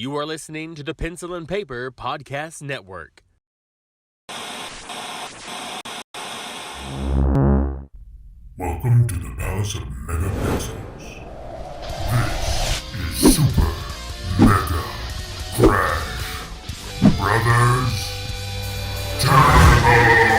You are listening to the Pencil and Paper Podcast Network. Welcome to the Palace of Mega Pencils. This is Super Mega Crash Brothers Turbo!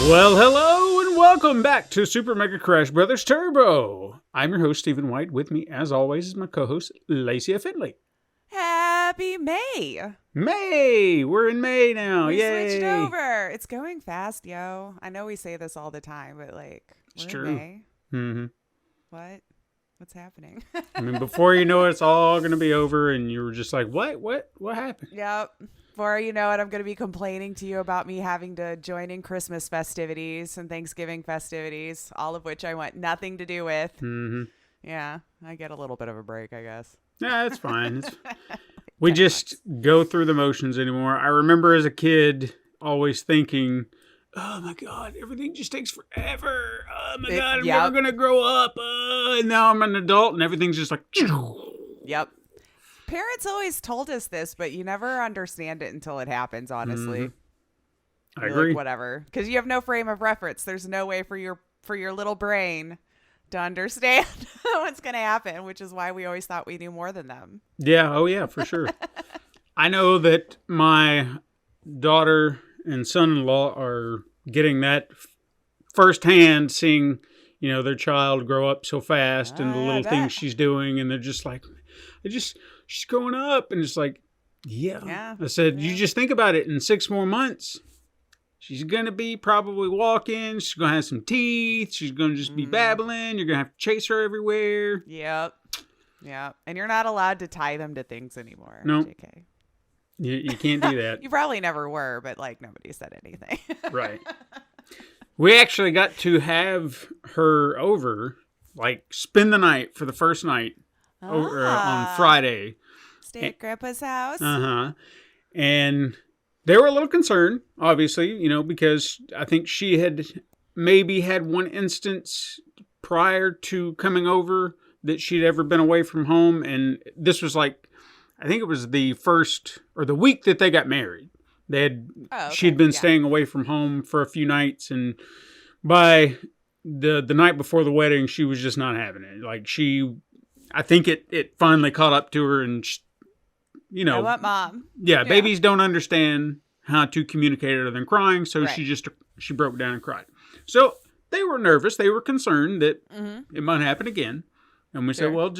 Well, hello and welcome back to Super Mega Crash Brothers Turbo. I'm your host, Stephen White. With me, as always, is my co-host, Lacey Finley. Happy May! May! We're in May now. We Yay! switched over. It's going fast, yo. I know we say this all the time, but It's we're true. in May. Mm-hmm. What? What's happening? I mean, before you know it, it's all going to be over, and you were just like, what happened? Yep. Before you know it, I'm going to be complaining to you about me having to join in Christmas festivities and Thanksgiving festivities, all of which I want nothing to do with. Mm-hmm. Yeah, I get a little bit of a break, I guess. Yeah, it's fine. We just go through the motions anymore. I remember as a kid always thinking, oh my God, everything just takes forever. Oh my God, I'm never going to grow up. And now I'm an adult and everything's just like... Yep. Parents always told us this, but you never understand it until it happens, honestly. I agree. Like, whatever. Because you have no frame of reference. There's no way for your little brain to understand what's going to happen, which is why we always thought we knew more than them. Yeah. Oh, yeah, for sure. I know that my daughter and son-in-law are getting that firsthand, seeing, their child grow up so fast and the little things she's doing. And they're just like, she's growing up. And it's like, yeah. I said, you just think about it. In 6 more months, she's going to be probably walking. She's going to have some teeth. She's going to just be babbling. You're going to have to chase her everywhere. Yep. And you're not allowed to tie them to things anymore. No. JK. You can't do that. You probably never were, but nobody said anything. Right. We actually got to have her over, spend the night for the first night over on Friday. Stay at Grandpa's house. Uh-huh. And they were a little concerned, obviously, because I think she had maybe had one instance prior to coming over that she'd ever been away from home. And this was I think it was the first or the week that they got married. She'd been staying away from home for a few nights. And by the night before the wedding, she was just not having it. I think it finally caught up to her and, I want mom. Yeah, babies don't understand how to communicate other than crying. So she broke down and cried. So they were nervous. They were concerned that it might happen again. And we said, well,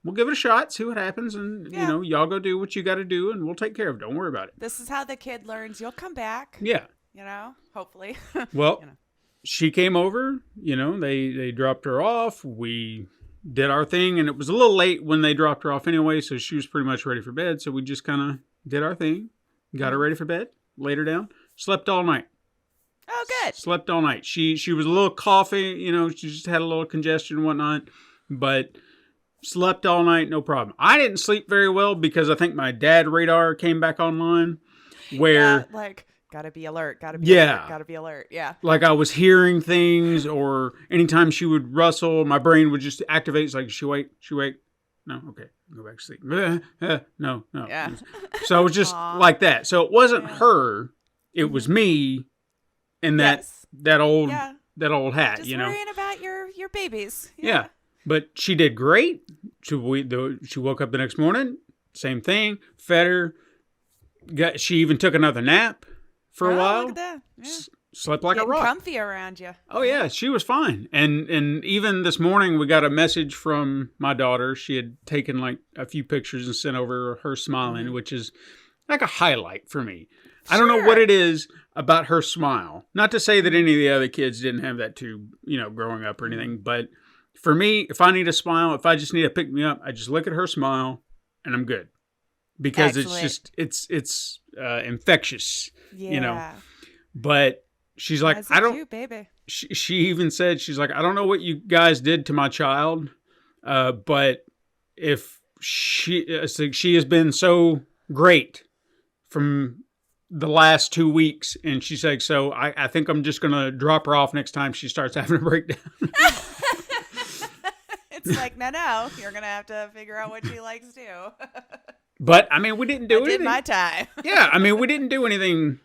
we'll give it a shot, see what happens. And, y'all go do what you got to do and we'll take care of it. Don't worry about it. This is how the kid learns. You'll come back. Yeah. Hopefully. Well, she came over, they dropped her off. We did our thing, and it was a little late when they dropped her off anyway, so she was pretty much ready for bed. So we just kind of did our thing, got her ready for bed, laid her down, slept all night. Oh, good. Slept all night. She was a little coughy, she just had a little congestion and whatnot, but slept all night, no problem. I didn't sleep very well because I think my dad radar came back online where... gotta be alert, gotta be alert. Yeah. I was hearing things, or anytime she would rustle, my brain would just activate. It's like, she wake? No, okay, go back to sleep. No. Yeah. So it was just like that. So it wasn't her, it was me and that old hat, just worrying about your babies. Yeah. But she did great. She woke up the next morning, same thing, fed her. She even took another nap for a while. Look at that. Yeah. Slept like Getting a rock. Comfy around you. Oh yeah, she was fine. And even this morning we got a message from my daughter. She had taken a few pictures and sent over her smiling, which is like a highlight for me. Sure. I don't know what it is about her smile. Not to say that any of the other kids didn't have that too, growing up or anything, but for me, if I need a smile, if I just need to pick me up, I just look at her smile and I'm good. Because it's infectious, Yeah. But she's like, I don't. Cute, baby. she even said, she's like, I don't know what you guys did to my child, but if she has been so great from the last 2 weeks, and she's like, so I think I'm just gonna drop her off next time she starts having a breakdown. It's like, no, you're gonna have to figure out what she likes too. But I mean, we didn't do anything. Did my time. Yeah, I mean, we didn't do anything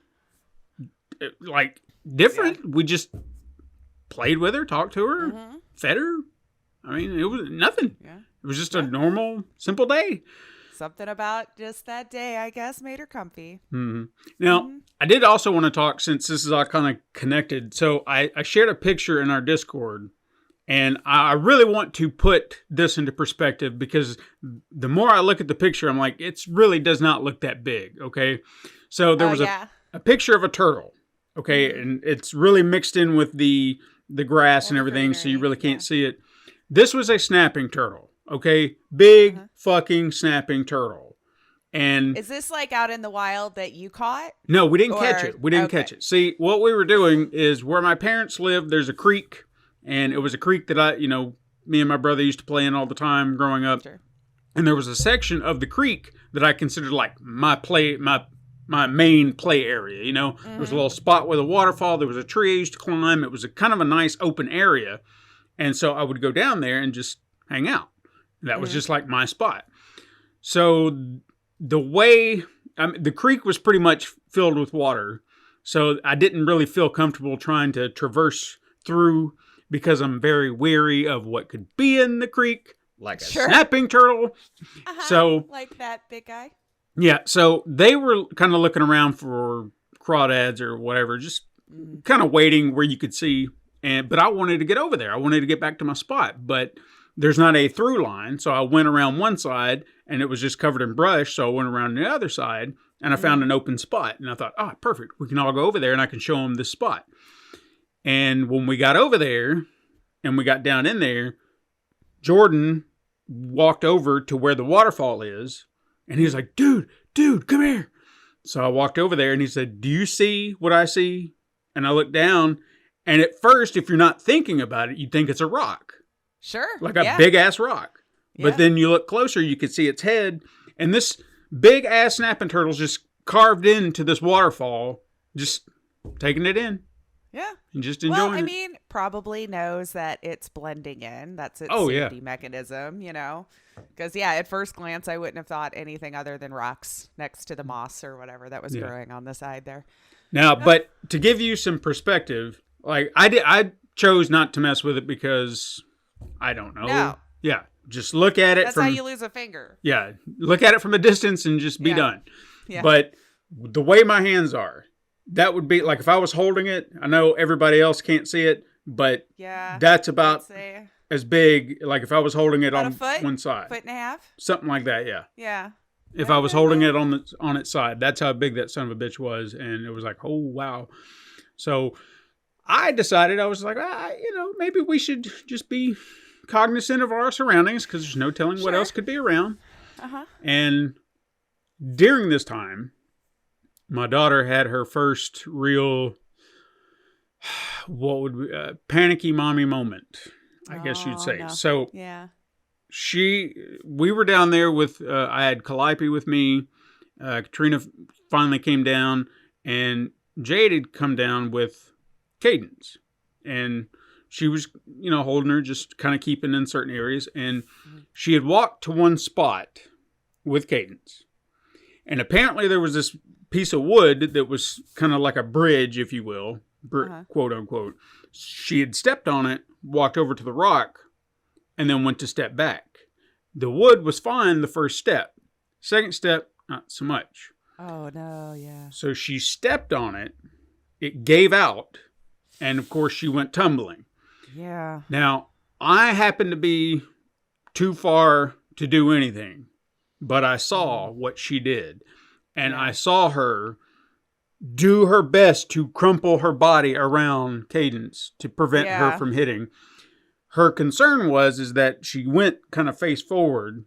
like different. Yeah. We just played with her, talked to her, fed her. I mean, it was nothing. Yeah. It was just a normal, simple day. Something about just that day, I guess, made her comfy. Mm-hmm. Now, I did also want to talk, since this is all kind of connected. So I shared a picture in our Discord, and I really want to put this into perspective, because the more I look at the picture, I'm like, it really does not look that big. Okay. So there was a picture of a turtle. Okay. And it's really mixed in with the grass and everything. Greenery, so you really can't see it. This was a snapping turtle. Okay. Big fucking snapping turtle. And is this like out in the wild that you caught? No, we didn't catch it. We didn't catch it. See, what we were doing is, where my parents lived, there's a creek. And it was a creek that me and my brother used to play in all the time growing up. Sure. And there was a section of the creek that I considered like my main play area. There was a little spot with a waterfall. There was a tree I used to climb. It was a kind of a nice open area. And so I would go down there and just hang out. That was just like my spot. So the creek was pretty much filled with water. So I didn't really feel comfortable trying to traverse through, because I'm very wary of what could be in the creek, like a snapping turtle. So, like that big guy? Yeah, so they were kind of looking around for crawdads or whatever, just kind of waiting where you could see. But I wanted to get over there. I wanted to get back to my spot, but there's not a through line. So I went around one side, and it was just covered in brush. So I went around the other side, and I found an open spot. And I thought, perfect. We can all go over there, and I can show them this spot. And when we got over there and we got down in there, Jordan walked over to where the waterfall is, and he was like, dude, come here. So I walked over there, and he said, do you see what I see? And I looked down, and at first, if you're not thinking about it, you'd think it's a rock. Sure. Like a big ass rock. Yeah. But then you look closer, you could see its head, and this big ass snapping turtle's just carved into this waterfall, just taking it in. Yeah. And just enjoying it. Well, I mean, probably knows that it's blending in. That's its safety mechanism, Because, at first glance, I wouldn't have thought anything other than rocks next to the moss or whatever that was growing on the side there. Now, but to give you some perspective, like I chose not to mess with it because I don't know. No. Yeah. Just look at it. That's how you lose a finger. Yeah. Look at it from a distance and just be done. Yeah. But the way my hands are, that would be like, if I was holding it, I know everybody else can't see it, but that's about as big. Like if I was holding it on one side, foot and a half, something like that. Yeah. Yeah. If I was holding it on its side, that's how big that son of a bitch was. And it was like, oh, wow. So I decided, I was like, maybe we should just be cognizant of our surroundings, because there's no telling what else could be around. And during this time, my daughter had her first real, panicky mommy moment, I guess you'd say. No. So we were down there with, I had Calliope with me. Katrina finally came down, and Jade had come down with Cadence. And she was, holding her, just kind of keeping in certain areas. And she had walked to one spot with Cadence. And apparently there was this piece of wood that was kind of like a bridge, if you will, quote unquote. She had stepped on it, walked over to the rock, and then went to step back. The wood was fine the first step. Second step, not so much. Oh, no, yeah. So she stepped on it. It gave out. And, of course, she went tumbling. Yeah. Now, I happened to be too far to do anything, but I saw what she did. And I saw her do her best to crumple her body around Cadence to prevent her from hitting. Her concern is that she went kind of face forward.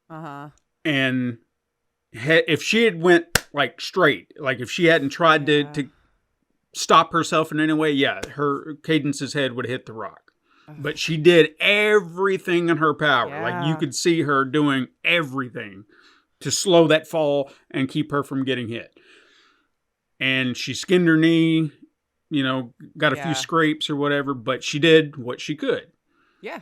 And if she had went like straight, like if she hadn't tried to stop herself in any way, yeah, Cadence's head would hit the rock. But she did everything in her power. Yeah. Like, you could see her doing everything to slow that fall and keep her from getting hit. And she skinned her knee, got a few scrapes or whatever, but she did what she could. Yeah.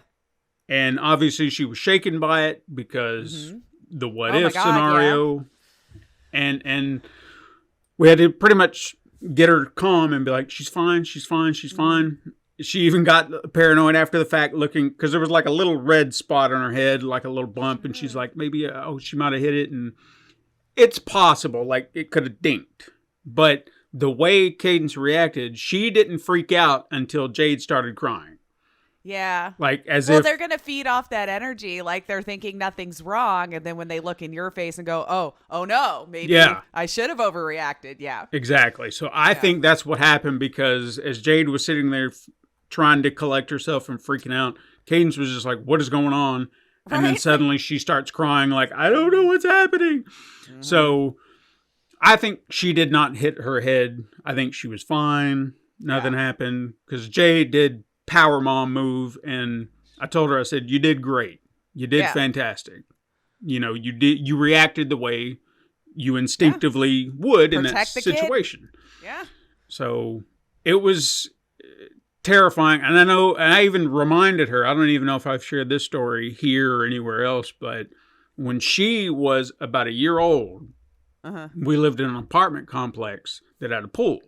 And obviously she was shaken by it because the what if scenario. Yeah. And we had to pretty much get her calm and be like, she's fine. She even got paranoid after the fact, looking, because there was like a little red spot on her head, like a little bump. And she's like, maybe, she might have hit it. And it's possible, like it could have dinked. But the way Cadence reacted, she didn't freak out until Jade started crying. Yeah. Like, as if... Well, if... they're going to feed off that energy. Like, they're thinking nothing's wrong. And then when they look in your face and go, oh no, maybe I should have overreacted. Yeah. Exactly. So I think that's what happened, because as Jade was sitting there trying to collect herself and freaking out, Cadence was just like, what is going on? And then suddenly she starts crying like, I don't know what's happening. So I think she did not hit her head. I think she was fine. Nothing happened, because Jade did power mom move, and I told her, I said, you did great. You did fantastic. You reacted the way you instinctively would in that situation. Yeah. So it was terrifying. And I know, and I even reminded her, I don't even know if I've shared this story here or anywhere else, but when she was about a year old, we lived in an apartment complex that had a pool.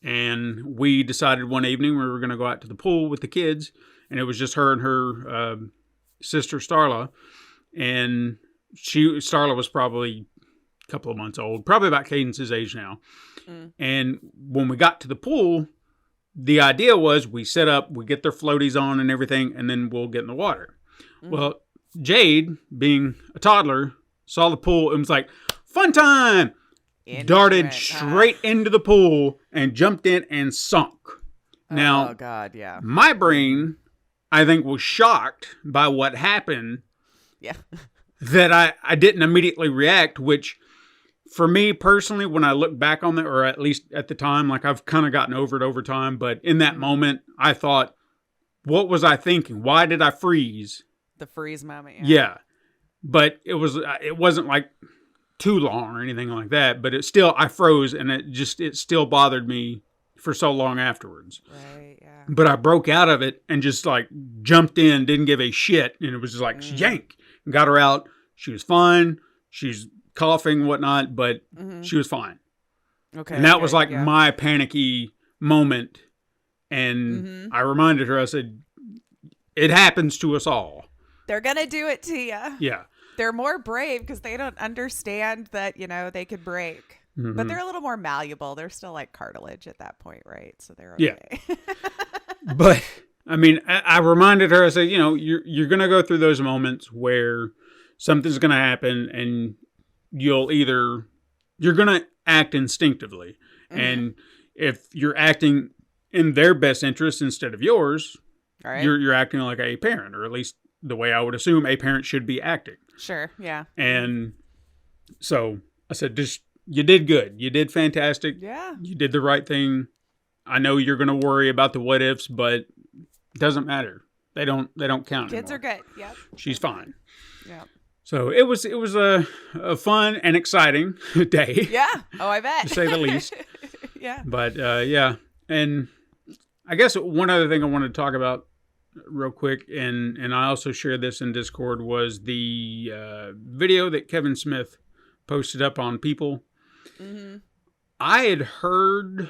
And we decided one evening we were going to go out to the pool with the kids. And it was just her and her sister, Starla. And Starla was probably a couple of months old, probably about Cadence's age now. And when we got to the pool, the idea was we set up, we get their floaties on and everything, and then we'll get in the water. Well, Jade, being a toddler, saw the pool and was like, fun time! Darted straight into the pool and jumped in and sunk. Now, my brain, I think, was shocked by what happened. Yeah. That I didn't immediately react, which for me personally, when I look back on that, or at least at the time, like I've kind of gotten over it over time, but in that moment, I thought, what was I thinking? Why did I freeze? The freeze moment. Yeah. But it wasn't like too long or anything like that, but I froze, and it still bothered me for so long afterwards. Right, yeah. But I broke out of it and just like jumped in, didn't give a shit, and it was just like yank, got her out. She was fine. She's coughing, whatnot, but she was fine. Okay. And that was like my panicky moment. And I reminded her, I said, it happens to us all. They're going to do it to you. Yeah. They're more brave because they don't understand that, they could break. But they're a little more malleable. They're still like cartilage at that point, right? So they're okay. Yeah. But, I mean, I reminded her, I said, you're going to go through those moments where something's going to happen, and you're going to act instinctively. And if you're acting in their best interest instead of yours, you're acting like a parent, or at least the way I would assume a parent should be acting. Sure, yeah. And so I said, you did good. You did fantastic. Yeah. You did the right thing. I know you're going to worry about the what ifs, but it doesn't matter. They don't count Kids anymore. are good. Yep. She's fine. Yeah. So it was a fun and exciting day. Yeah. Oh, I bet. To say the least. Yeah. But yeah. And I guess one other thing I wanted to talk about real quick, and I also shared this in Discord, was the video that Kevin Smith posted up on People. I had heard,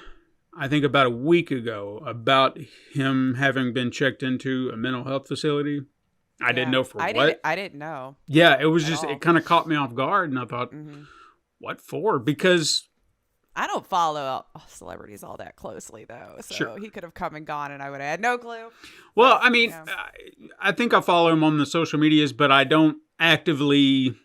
I think about a week ago, about him having been checked into a mental health facility. I didn't know for what. I didn't know. Yeah, it was just, it kind of caught me off guard, and I thought, what for? Because I don't follow celebrities all that closely, though. So he could have come and gone, and I would have had no clue. Well, I mean, I think I follow him on the social medias, but I don't actively,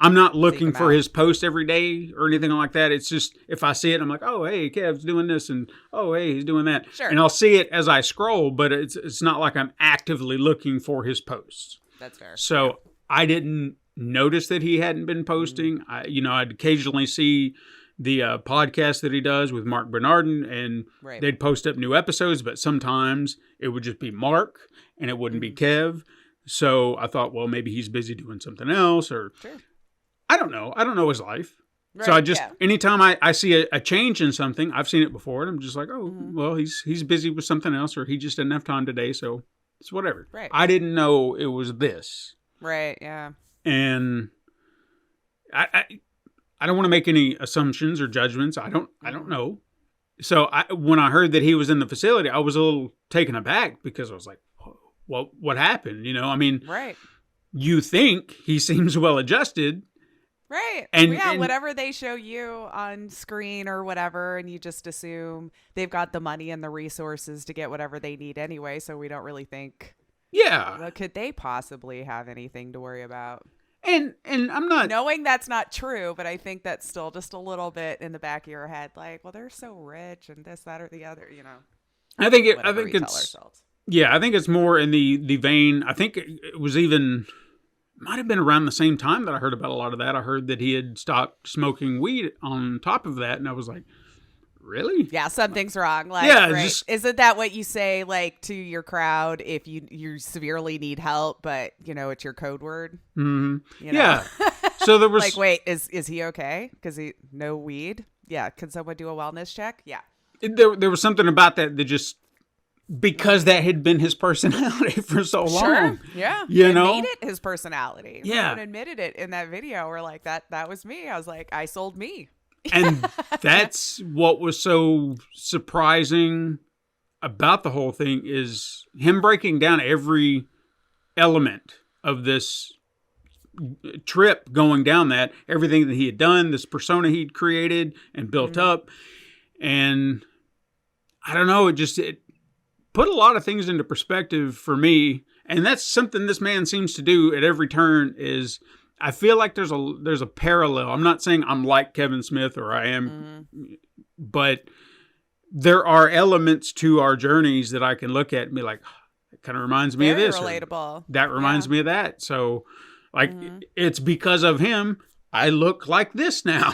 I'm not looking for his post every day or anything like that. It's just, if I see it, I'm like, oh, hey, Kev's doing this, and oh, hey, he's doing that. Sure. And I'll see it as I scroll, but it's not like I'm actively looking for his posts. That's fair. So I didn't notice that he hadn't been posting. I'd occasionally see the podcast that he does with Mark Bernardin, and they'd post up new episodes, but sometimes it would just be Mark and it wouldn't be Kev. So I thought, well, maybe he's busy doing something else, or I don't know. I don't know his life. Right, so I just, anytime I see a change in something, I've seen it before, and I'm just like, oh, well, he's busy with something else, or he just didn't have time today, so it's whatever. Right. I didn't know it was this. Right, yeah. And I don't want to make any assumptions or judgments. I don't know. So when I heard that he was in the facility, I was a little taken aback because I was like, well, what happened? You know, I mean, you think he seems well adjusted. Right. And whatever they show you on screen or whatever, and you just assume they've got the money and the resources to get whatever they need anyway, so we don't really think, well, could they possibly have anything to worry about? And I'm not knowing that's not true, but I think that's still just a little bit in the back of your head, like, well, they're so rich and this, that, or the other, you know. I think it's I think it's more in the vein. I think it was even might have been around the same time that I heard about a lot of that. I heard that he had stopped smoking weed on top of that, and I was like, really? Yeah, something's wrong. Like, isn't that what you say, like, to your crowd if you severely need help, but you know it's your code word? Mm-hmm. You know? Yeah. So there was like, wait, is he okay? Because he no weed? Yeah. Can someone do a wellness check? Yeah. There was something about that just because that had been his personality for so long. Sure. Yeah. You it know, made it his personality. Yeah. Someone admitted it in that video. We're like, that was me. I was like, I sold me. And that's what was so surprising about the whole thing is him breaking down every element of this trip going down that, everything that he had done, this persona he'd created and built up. And I don't know, it put a lot of things into perspective for me. And that's something this man seems to do at every turn is I feel like there's a parallel. I'm not saying I'm like Kevin Smith or I am, but there are elements to our journeys that I can look at and be like, it kind of reminds me of this. Relatable. That reminds me of that. So like, it's because of him, I look like this now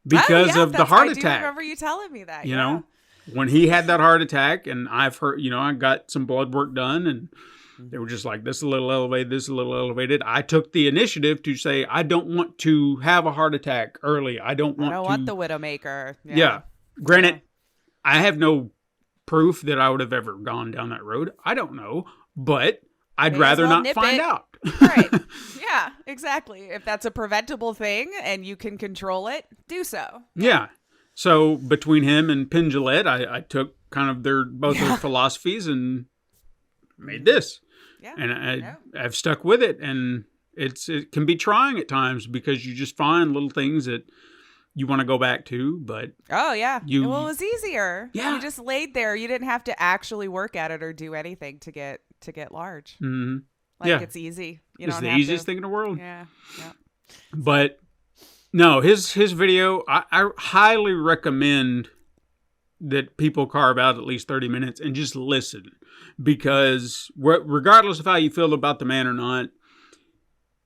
because of the heart attack. I remember you telling me that. You know, when he had that heart attack and I've heard, you know, I got some blood work done and they were just like, this is a little elevated, this is a little elevated. I took the initiative to say, I don't want to have a heart attack early. I don't want the Widowmaker. Yeah. Granted, I have no proof that I would have ever gone down that road. I don't know, but I'd rather not find out. Right. Yeah, exactly. If that's a preventable thing and you can control it, do so. Yeah. So between him and Penn Jillette, I took kind of both their philosophies and made this. Yeah. And I've stuck with it. And it can be trying at times because you just find little things that you want to go back to. But it was easier. Yeah. You just laid there. You didn't have to actually work at it or do anything to get large. Mm-hmm. Like it's easy. It's the easiest thing in the world. Yeah. Yeah. But no, his video, I highly recommend that people carve out at least 30 minutes and just listen. Because regardless of how you feel about the man or not,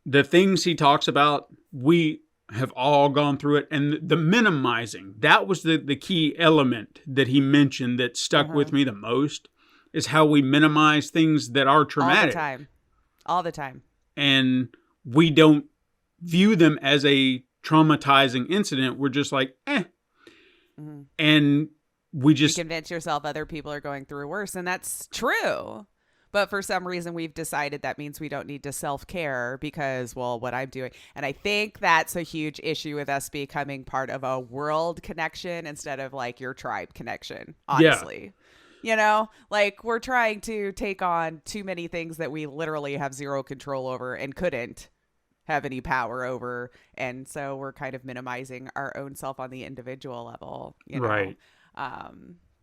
the things he talks about, we have all gone through it. And the minimizing, that was the key element that he mentioned that stuck with me the most, is how we minimize things that are traumatic. All the time. And we don't view them as a traumatizing incident. We're just like, And you convince yourself other people are going through worse, and that's true. But for some reason, we've decided that means we don't need to self-care because, well, what I'm doing. And I think that's a huge issue with us becoming part of a world connection instead of like your tribe connection, honestly. Yeah. You know, like we're trying to take on too many things that we literally have zero control over and couldn't have any power over. And so we're kind of minimizing our own self on the individual level, you know? Right.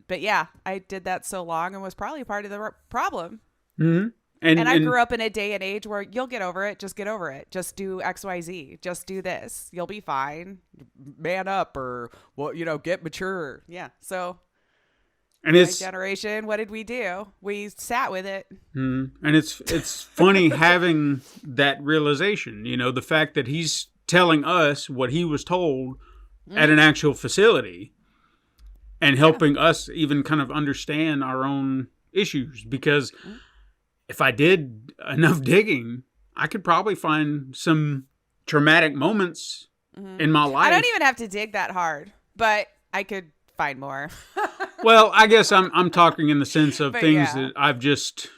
But yeah, I did that so long and was probably part of the problem. Mm-hmm. And I grew up in a day and age where you'll get over it. Just get over it. Just do X, Y, Z. Just do this. You'll be fine. Man up or, well, you know, get mature. Yeah. So and my generation, what did we do? We sat with it. And it's funny having that realization, you know, the fact that he's telling us what he was told at an actual facility and helping us even kind of understand our own issues. Because if I did enough digging, I could probably find some traumatic moments in my life. I don't even have to dig that hard, but I could find more. Well, I guess I'm talking in the sense of things that I've just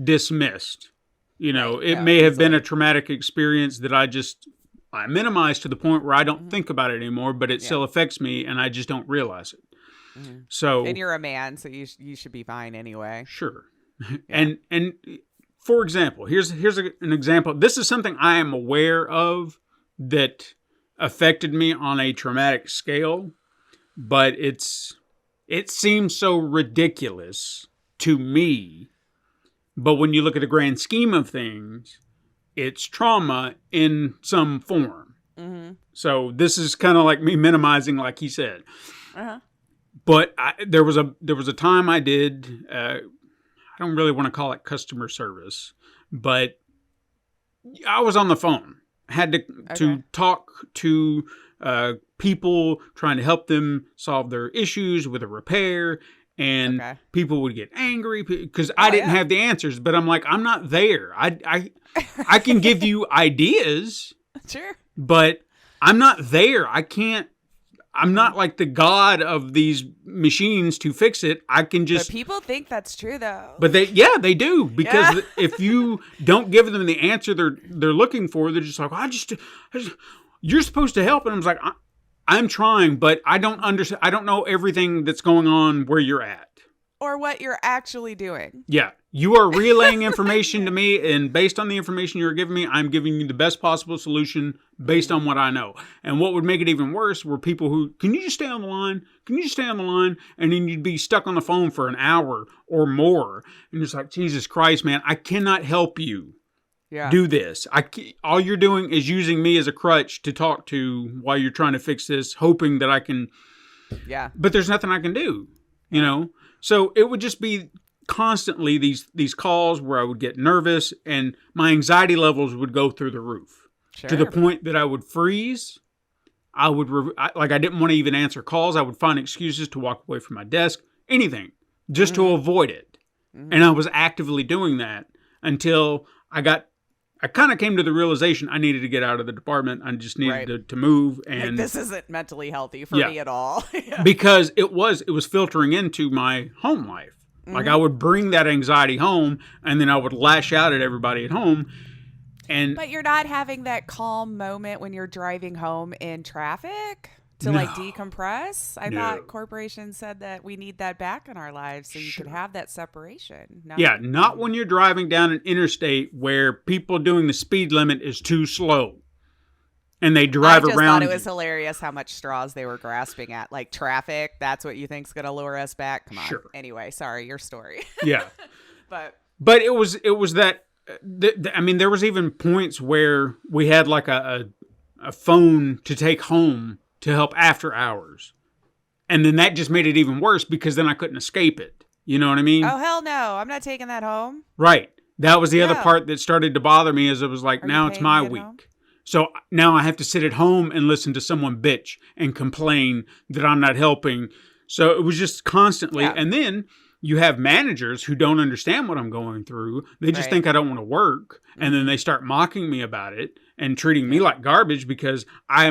dismissed. You know, it may have been a traumatic experience that I minimize to the point where I don't think about it anymore, but it still affects me and I just don't realize it. So, and you're a man, so you should be fine anyway. Sure. And for example, here's an example. This is something I am aware of that affected me on a traumatic scale, but it seems so ridiculous to me. But when you look at the grand scheme of things, it's trauma in some form. So this is kind of like me minimizing, like he said. But there was a time I did. I don't really want to call it customer service, but I was on the phone. Had to talk to people, trying to help them solve their issues with a repair. And people would get angry because I didn't have the answers. But I'm like, I'm not there. I can give you ideas. Sure. But I'm not there. I'm not like the god of these machines to fix it. I can just. But people think that's true, though. But they do, because if you don't give them the answer they're looking for, they're just like, you're supposed to help. And I'm like, I'm trying, but I don't understand. I don't know everything that's going on where you're at. Or what you're actually doing. Yeah. You are relaying information to me, and based on the information you're giving me, I'm giving you the best possible solution based on what I know. And what would make it even worse were people who, can you just stay on the line? Can you just stay on the line? And then you'd be stuck on the phone for an hour or more. And it's like, Jesus Christ, man, I cannot help you. Do this. All you're doing is using me as a crutch to talk to while you're trying to fix this, hoping that I can. Yeah. But there's nothing I can do, you know? So it would just be constantly these calls where I would get nervous and my anxiety levels would go through the roof to the point that I would freeze. I didn't want to even answer calls. I would find excuses to walk away from my desk, anything, just to avoid it. And I was actively doing that until I kind of came to the realization I needed to get out of the department. I just needed to move. And like, this isn't mentally healthy for me at all. Because it was filtering into my home life. Like I would bring that anxiety home and then I would lash out at everybody at home. But you're not having that calm moment when you're driving home in traffic to like decompress. I thought corporations said that we need that back in our lives so you could have that separation. No? Yeah, not when you're driving down an interstate where people doing the speed limit is too slow. And they drive around. I just thought it was hilarious how much straws they were grasping at. Like traffic, that's what you think's going to lure us back? Come on. Sure. Anyway, sorry, your story. Yeah. But it was that, I mean, there was even points where we had like a phone to take home to help after hours. And then that just made it even worse because then I couldn't escape it. You know what I mean? Oh, hell no. I'm not taking that home. Right. That was the other part that started to bother me, is it was like, now it's my week. Home? So now I have to sit at home and listen to someone bitch and complain that I'm not helping. So it was just constantly. Yeah. And then you have managers who don't understand what I'm going through. They just think I don't want to work. And then they start mocking me about it and treating me like garbage because I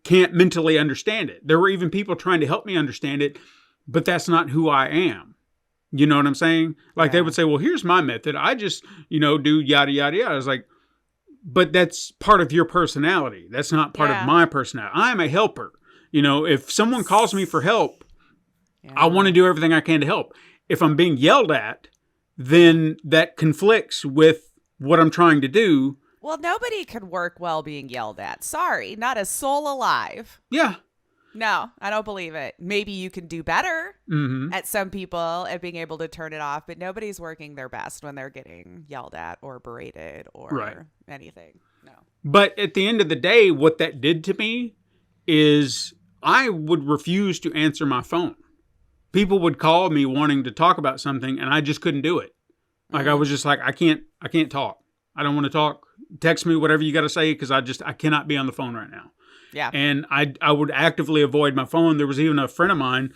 can't mentally understand it. There were even people trying to help me understand it, but that's not who I am. You know what I'm saying? Like they would say, well, here's my method. I just, do yada, yada, yada. I was like, but that's part of your personality. That's not part of my personality. I'm a helper. If someone calls me for help, I want to do everything I can to help. If I'm being yelled at, then that conflicts with what I'm trying to do. Well, nobody could work well being yelled at. Sorry, not a soul alive. Yeah. No, I don't believe it. Maybe you can do better at some people at being able to turn it off, but nobody's working their best when they're getting yelled at or berated or anything. No. But at the end of the day, what that did to me is I would refuse to answer my phone. People would call me wanting to talk about something and I just couldn't do it. Like I was just like, I can't talk. I don't want to talk. Text me whatever you got to say because I cannot be on the phone right now. Yeah. And I would actively avoid my phone. There was even a friend of mine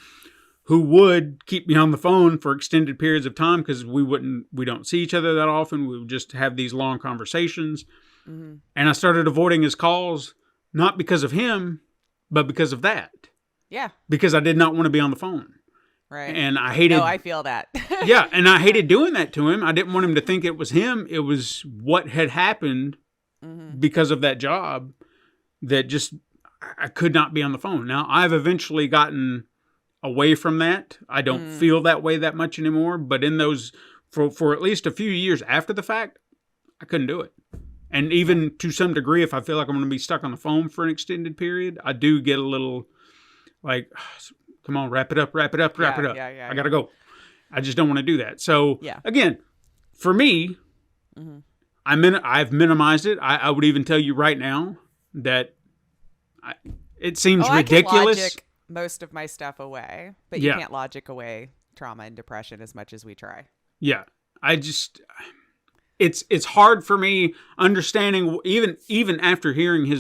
who would keep me on the phone for extended periods of time because we don't see each other that often. We would just have these long conversations. Mm-hmm. And I started avoiding his calls, not because of him, but because of that. Yeah. Because I did not want to be on the phone. Right. And I hated... Oh, I feel that. Yeah, and I hated doing that to him. I didn't want him to think it was him. It was what had happened because of that job that just... I could not be on the phone. Now, I've eventually gotten away from that. I don't feel that way that much anymore. But in those... For at least a few years after the fact, I couldn't do it. And even to some degree, if I feel like I'm going to be stuck on the phone for an extended period, I do get a little like... Come on, wrap it up. I got to go. I just don't want to do that. So, again, for me, I've minimized it. I would even tell you right now that it seems ridiculous. I can logic most of my stuff away, but you can't logic away trauma and depression as much as we try. Yeah. It's hard for me understanding, even after hearing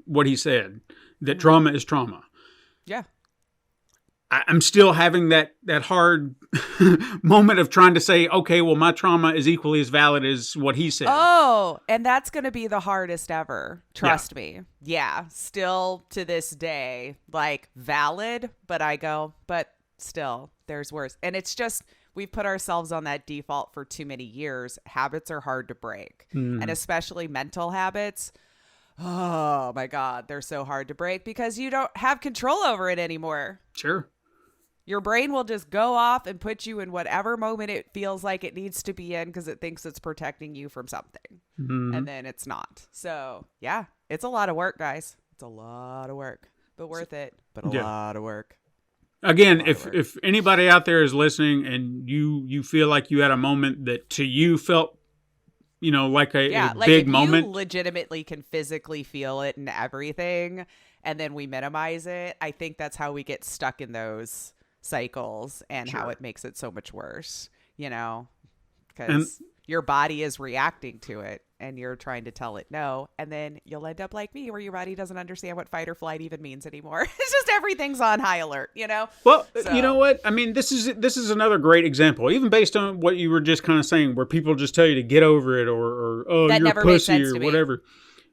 what he said, that trauma is trauma. Yeah. I'm still having that hard moment of trying to say, okay, well, my trauma is equally as valid as what he said. Oh, and that's going to be the hardest ever. Trust me. Yeah. Still to this day, like valid, but I go, but still there's worse. And it's just, we've put ourselves on that default for too many years. Habits are hard to break, and especially mental habits. Oh my God. They're so hard to break because you don't have control over it anymore. Sure. Your brain will just go off and put you in whatever moment it feels like it needs to be in because it thinks it's protecting you from something. And then it's not. So, yeah, it's a lot of work, guys. It's a lot of work, but worth it. But a lot of work. Again, if anybody out there is listening and you feel like you had a moment that to you felt, like a big moment. You legitimately can physically feel it and everything, and then we minimize it. I think that's how we get stuck in those cycles and how it makes it so much worse, because your body is reacting to it and you're trying to tell it no, and then you'll end up like me where your body doesn't understand what fight or flight even means anymore. It's just everything's on high alert, Well, you know what? I mean, this is another great example, even based on what you were just kind of saying, where people just tell you to get over it or oh, that you're a pussy or whatever.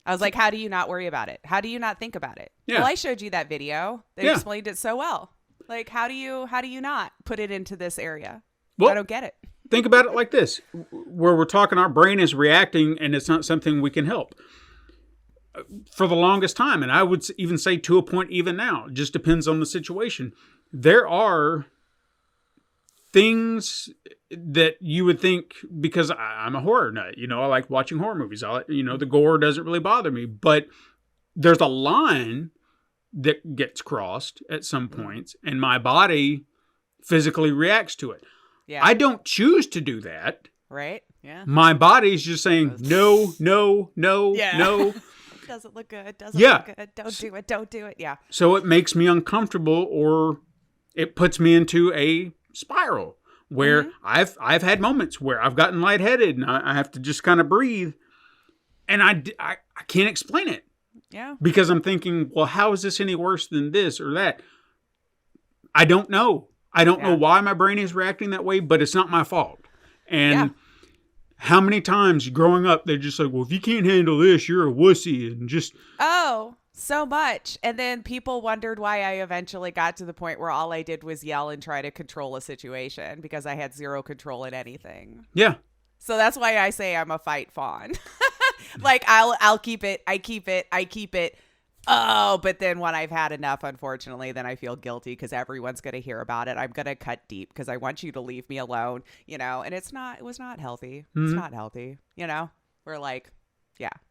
I was like, how do you not worry about it? How do you not think about it? Yeah. Well, I showed you that video that explained it so well. Like, how do you not put it into this area? Well, I don't get it. Think about it like this, where we're talking, our brain is reacting and it's not something we can help. For the longest time, and I would even say to a point even now, it just depends on the situation. There are things that you would think, because I'm a horror nut, I like watching horror movies. The gore doesn't really bother me, but there's a line that gets crossed at some points, and my body physically reacts to it. Yeah. I don't choose to do that. Right? Yeah. My body's just saying, no. Doesn't look good. Doesn't look good. Don't do it. Yeah. So it makes me uncomfortable, or it puts me into a spiral where I've had moments where I've gotten lightheaded and I have to just kind of breathe, and I can't explain it. Yeah. Because I'm thinking, well, how is this any worse than this or that? I don't know. I don't know why my brain is reacting that way, but it's not my fault. And how many times growing up, they're just like, well, if you can't handle this, you're a wussy, and just... Oh, so much. And then people wondered why I eventually got to the point where all I did was yell and try to control a situation because I had zero control in anything. Yeah. So that's why I say I'm a fight fawn. Like, I'll keep it. I keep it. Oh, but then when I've had enough, unfortunately, then I feel guilty because everyone's going to hear about it. I'm going to cut deep because I want you to leave me alone, and it was not healthy. It's not healthy. We're like,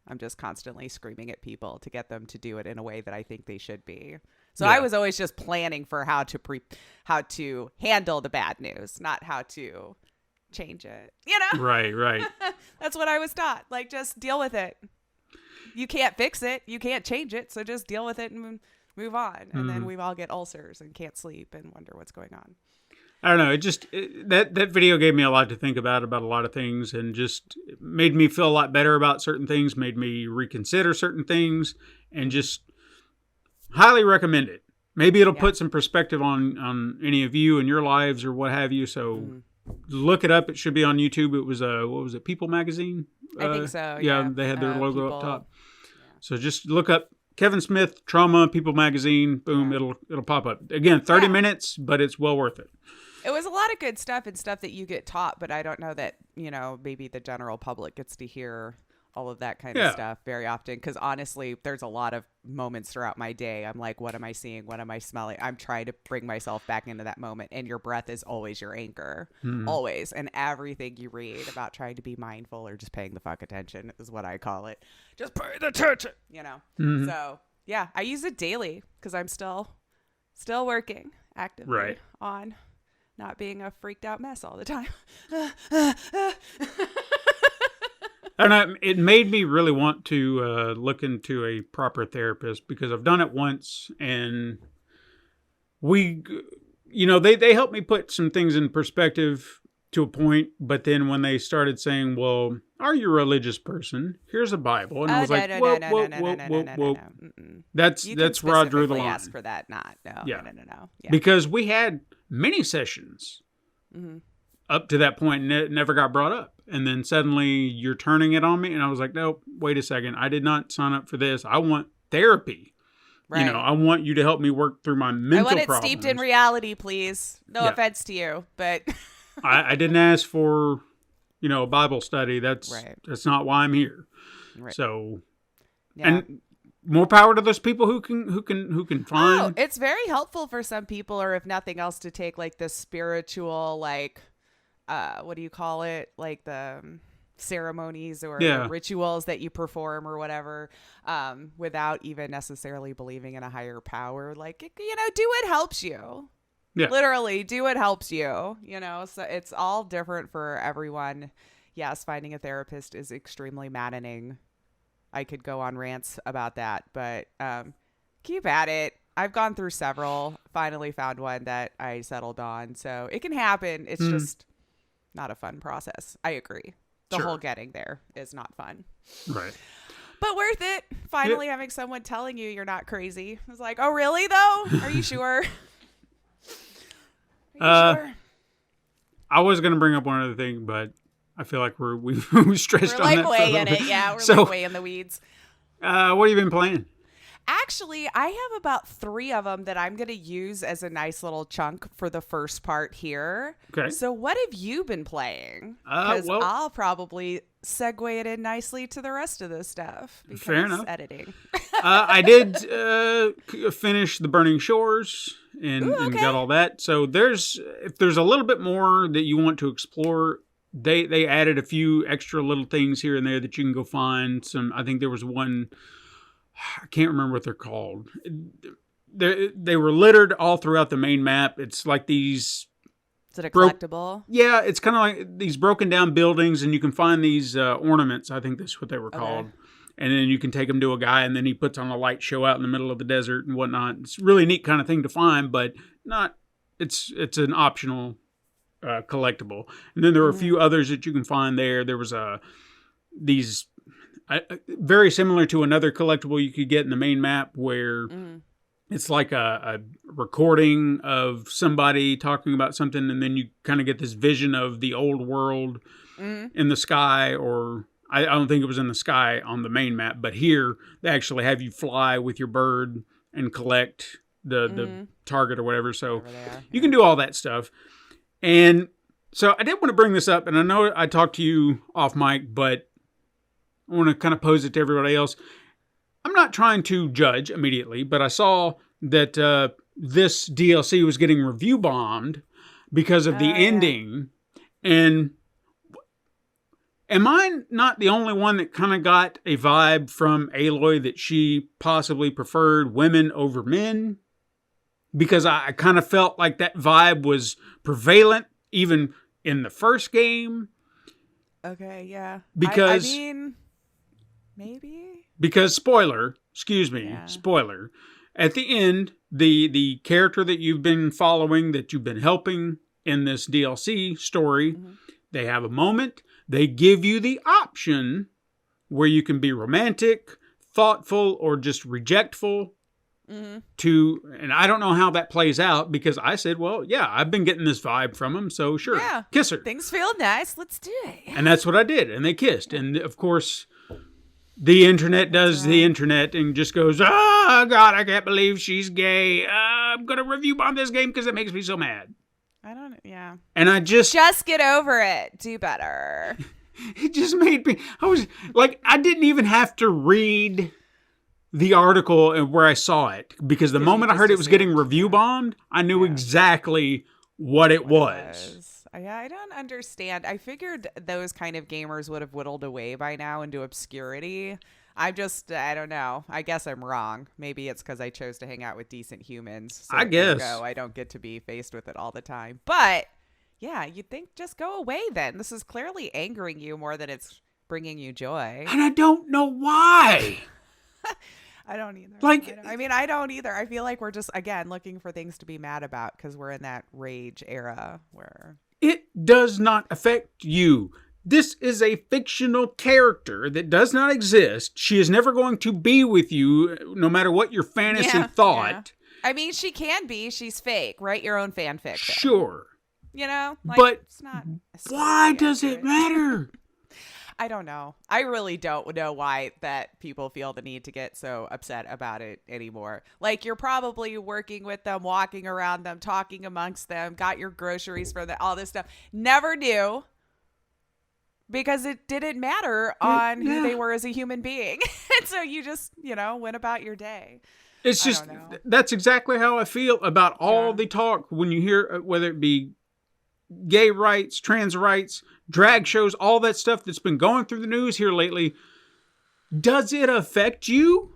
I'm just constantly screaming at people to get them to do it in a way that I think they should be. So I was always just planning for how to handle the bad news, not how to change it, Right. That's what I was taught. Like, just deal with it. You can't fix it. You can't change it. So just deal with it and move on. And then we all get ulcers and can't sleep and wonder what's going on. I don't know. That video gave me a lot to think about a lot of things, and just made me feel a lot better about certain things, made me reconsider certain things, and just highly recommend it. Maybe it'll put some perspective on any of you and your lives or what have you. So look it up. It should be on YouTube. It was what was it? People Magazine. I think so. Yeah, they had their logo up top. Yeah. So just look up Kevin Smith Trauma People Magazine. Boom, it'll pop up. Again, 30 minutes, but it's well worth it. It was a lot of good stuff and stuff that you get taught, but I don't know that, maybe the general public gets to hear all of that kind of stuff very often. Because honestly, there's a lot of moments throughout my day. I'm like, what am I seeing? What am I smelling? I'm trying to bring myself back into that moment. And your breath is always your anchor. Always. And everything you read about trying to be mindful or just paying the fuck attention is what I call it. Just pay the attention, So, yeah, I use it daily because I'm still working actively on not being a freaked out mess all the time. And it made me really want to look into a proper therapist because I've done it once and they helped me put some things in perspective to a point. But then when they started saying, well, are you a religious person? Here's a Bible. And I was like, whoa. That's where I drew the line. Ask for that, no. Yeah. Because we had many sessions up to that point and it never got brought up. And then suddenly you're turning it on me. And I was like, nope, wait a second. I did not sign up for this. I want therapy. Right. I want you to help me work through my mental problems. I want it steeped in reality, please. No offense to you, but... I didn't ask for, a Bible study. That's not why I'm here. Right. So, and more power to those people who can find. Oh, it's very helpful for some people, or if nothing else, to take like the spiritual, what do you call it? Like the ceremonies or the rituals that you perform or whatever, without even necessarily believing in a higher power. Like, do what helps you. Yeah. Literally, do what helps you. So it's all different for everyone. Yes, finding a therapist is extremely maddening. I could go on rants about that, but keep at it. I've gone through several, finally found one that I settled on. So it can happen. It's just not a fun process. I agree. The whole getting there is not fun. Right. But worth it. Finally having someone telling you you're not crazy. I was like, oh, really, though? Are you sure? Sure? I was going to bring up one other thing, but I feel like we stretched on that. We're way in it. Yeah, we're way in the weeds. What have you been playing? Actually, I have about 3 of them that I'm going to use as a nice little chunk for the first part here. Okay. So what have you been playing? Because I'll probably segue it in nicely to the rest of this stuff. Fair enough. Editing. I did finish The Burning Shores and got all that. So if there's a little bit more that you want to explore, they added a few extra little things here and there that you can go find. I think there was one, I can't remember what they're called. They were littered all throughout the main map. It's like these... Is it a collectible? Yeah, it's kind of like these broken down buildings, and you can find these ornaments. I think that's what they were called. And then you can take them to a guy, and then he puts on a light show out in the middle of the desert and whatnot. It's a really neat kind of thing to find, but not. It's an optional collectible. And then there were a few others that you can find there. There was these very similar to another collectible you could get in the main map where. It's like a recording of somebody talking about something, and then you kind of get this vision of the old world in the sky, or I don't think it was in the sky on the main map, but here they actually have you fly with your bird and collect the target or whatever. So you can do all that stuff. And so I did want to bring this up, and I know I talked to you off mic, but I want to kind of pose it to everybody else. I'm not trying to judge immediately, but I saw that this DLC was getting review bombed because of the ending. And am I not the only one that kind of got a vibe from Aloy that she possibly preferred women over men? Because I kind of felt like that vibe was prevalent even in the first game. Okay, yeah. Because... I mean, maybe... Because, spoiler, at the end, the character that you've been following, that you've been helping in this DLC story, they have a moment. They give you the option where you can be romantic, thoughtful, or just rejectful. and I don't know how that plays out because I said, well, yeah, I've been getting this vibe from him, so sure, kiss her. Things feel nice. Let's do it. And that's what I did, and they kissed. And of course, the internet does the internet and just goes, oh, God, I can't believe she's gay. I'm going to review bomb this game because it makes me so mad. And I just get over it. Do better. It just made me, I was like, I didn't even have to read the article and where I saw it because the moment I heard it was getting review bombed, I knew exactly what it was. Yeah, I don't understand. I figured those kind of gamers would have whittled away by now into obscurity. I don't know. I guess I'm wrong. Maybe it's because I chose to hang out with decent humans. So I guess. I don't get to be faced with it all the time. But yeah, you'd think just go away then. This is clearly angering you more than it's bringing you joy. And I don't know why. I don't either. I don't either. I feel like we're just, again, looking for things to be mad about because we're in that rage era where... It does not affect you. This is a fictional character that does not exist. She is never going to be with you, no matter what your fantasy thought. Yeah. I mean, she can be. She's fake. Write your own fan fiction. Sure. You know? But it's not why does it matter? I don't know. I really don't know why that people feel the need to get so upset about it anymore. Like, you're probably working with them, walking around them, talking amongst them, got your groceries for them, all this stuff. Never knew because it didn't matter on who they were as a human being. And so you just, went about your day. It's just, that's exactly how I feel about all the talk when you hear, whether it be gay rights, trans rights, drag shows, all that stuff that's been going through the news here lately. Does it affect you?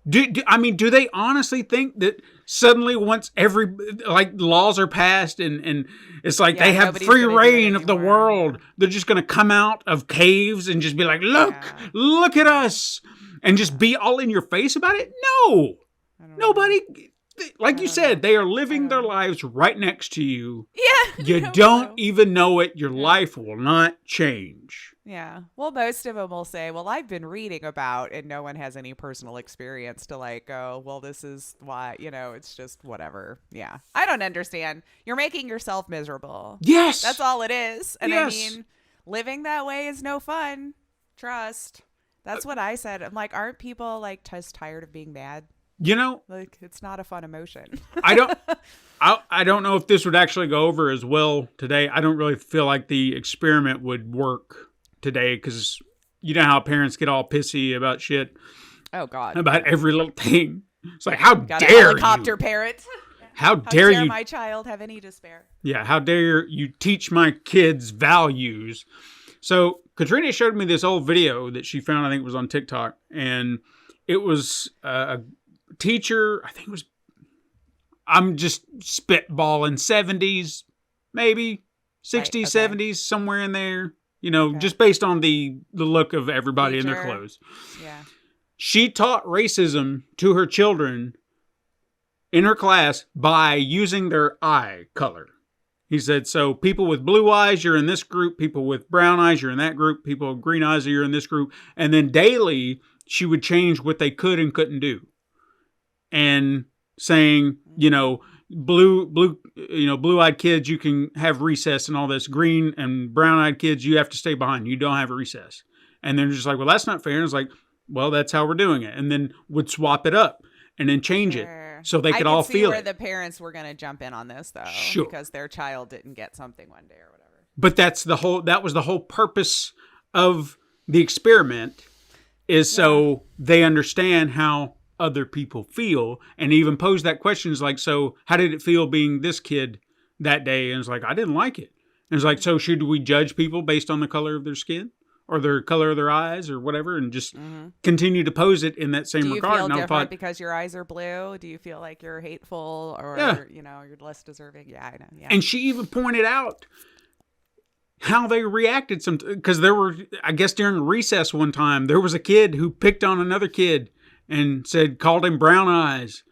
Do they honestly think that suddenly once laws are passed and it's like they have free reign of the world, they're just going to come out of caves and just be like, look at us, and just be all in your face about it? No. Nobody... Like you said, they are living their lives right next to you. Yeah. You don't even know it. Your life will not change. Yeah. Well, most of them will say, well, I've been reading about, and no one has any personal experience to go, well, this is why, it's just whatever. Yeah. I don't understand. You're making yourself miserable. Yes. That's all it is. And I mean, living that way is no fun. Trust. That's what I said. I'm like, aren't people just tired of being mad? It's not a fun emotion. I don't know if this would actually go over as well today. I don't really feel like the experiment would work today because you know how parents get all pissy about shit. Oh God. About every little thing. It's like, how got dare a helicopter you? Parent. How dare my child have any despair? Yeah, how dare you teach my kids values? So Katrina showed me this old video that she found, I think it was on TikTok, and it was a teacher, I think it was, I'm just spitballing, 70s, maybe 60s, 70s, somewhere in there, just based on the look of everybody in their clothes. Yeah. She taught racism to her children in her class by using their eye color. He said, so people with blue eyes, you're in this group. People with brown eyes, you're in that group. People with green eyes, you're in this group. And then daily, she would change what they could and couldn't do. And saying, blue-eyed kids, you can have recess and all this. Green and brown-eyed kids, you have to stay behind. You don't have a recess. And they're just like, well, that's not fair. And it's like, well, that's how we're doing it. And then would swap it up and then change it so they could all feel it. I could see where the parents were going to jump in on this, though. Sure. Because their child didn't get something one day or whatever. But that was the whole purpose of the experiment, is so they understand how other people feel, and even pose that question is like, so how did it feel being this kid that day? And it's like, I didn't like it. And it's like, so should we judge people based on the color of their skin or their color of their eyes or whatever, and just continue to pose it in that same regard? Do you feel different because your eyes are blue? Do you feel like you're hateful or you're less deserving? Yeah, I know. Yeah. And she even pointed out how they reacted because there were, I guess during recess one time, there was a kid who picked on another kid and called him brown eyes,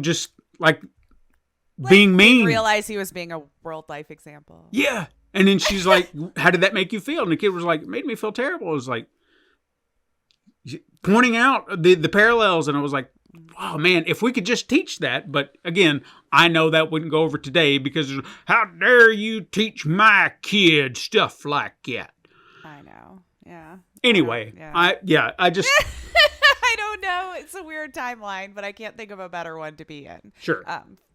just like being mean. Didn't realize he was being a world life example. Yeah. And then she's like, how did that make you feel? And the kid was like, it made me feel terrible. It was like pointing out the parallels. And I was like, wow, man, if we could just teach that. But again, I know that wouldn't go over today because how dare you teach my kid stuff like that? I know. Yeah. Anyway, I just I don't know. It's a weird timeline, but I can't think of a better one to be in. Sure.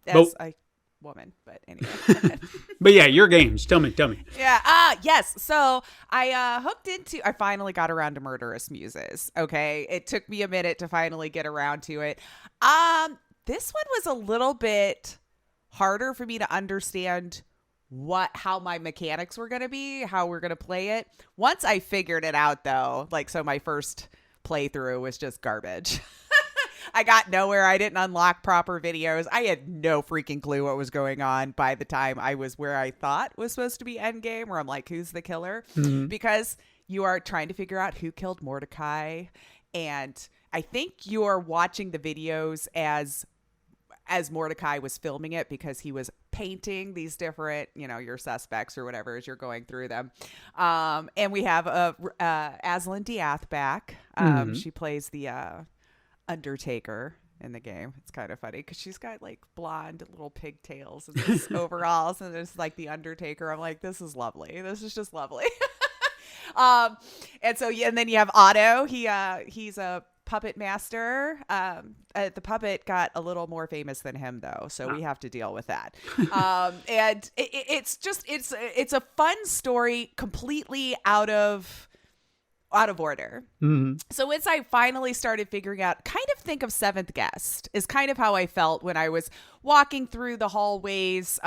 As a woman, but anyway. But yeah, your games. Tell me. Yeah. Yes. So I finally got around to Murderous Muses. Okay. It took me a minute to finally get around to it. This one was a little bit harder for me to understand how my mechanics were going to be, how we're going to play it. Once I figured it out though, so my first playthrough was just garbage. I got nowhere. I didn't unlock proper videos. I had no freaking clue what was going on by the time I was where I thought was supposed to be endgame, where I'm like, who's the killer? Mm-hmm. Because you are trying to figure out who killed Mordecai. And I think you're watching the videos as Mordecai was filming it, because he was painting these different, your suspects or whatever as you're going through them. And we have Aslan Diath back. She plays the Undertaker in the game. It's kind of funny because she's got blonde little pigtails and this overalls, and it's like the Undertaker. I'm like, this is lovely. This is just lovely. And so and then you have Otto. He's a puppet master. The puppet got a little more famous than him though, so we have to deal with that. And it's a fun story, completely out of order. Mm-hmm. So once I finally started figuring out, kind of think of Seventh Guest is kind of how I felt when I was walking through the hallways,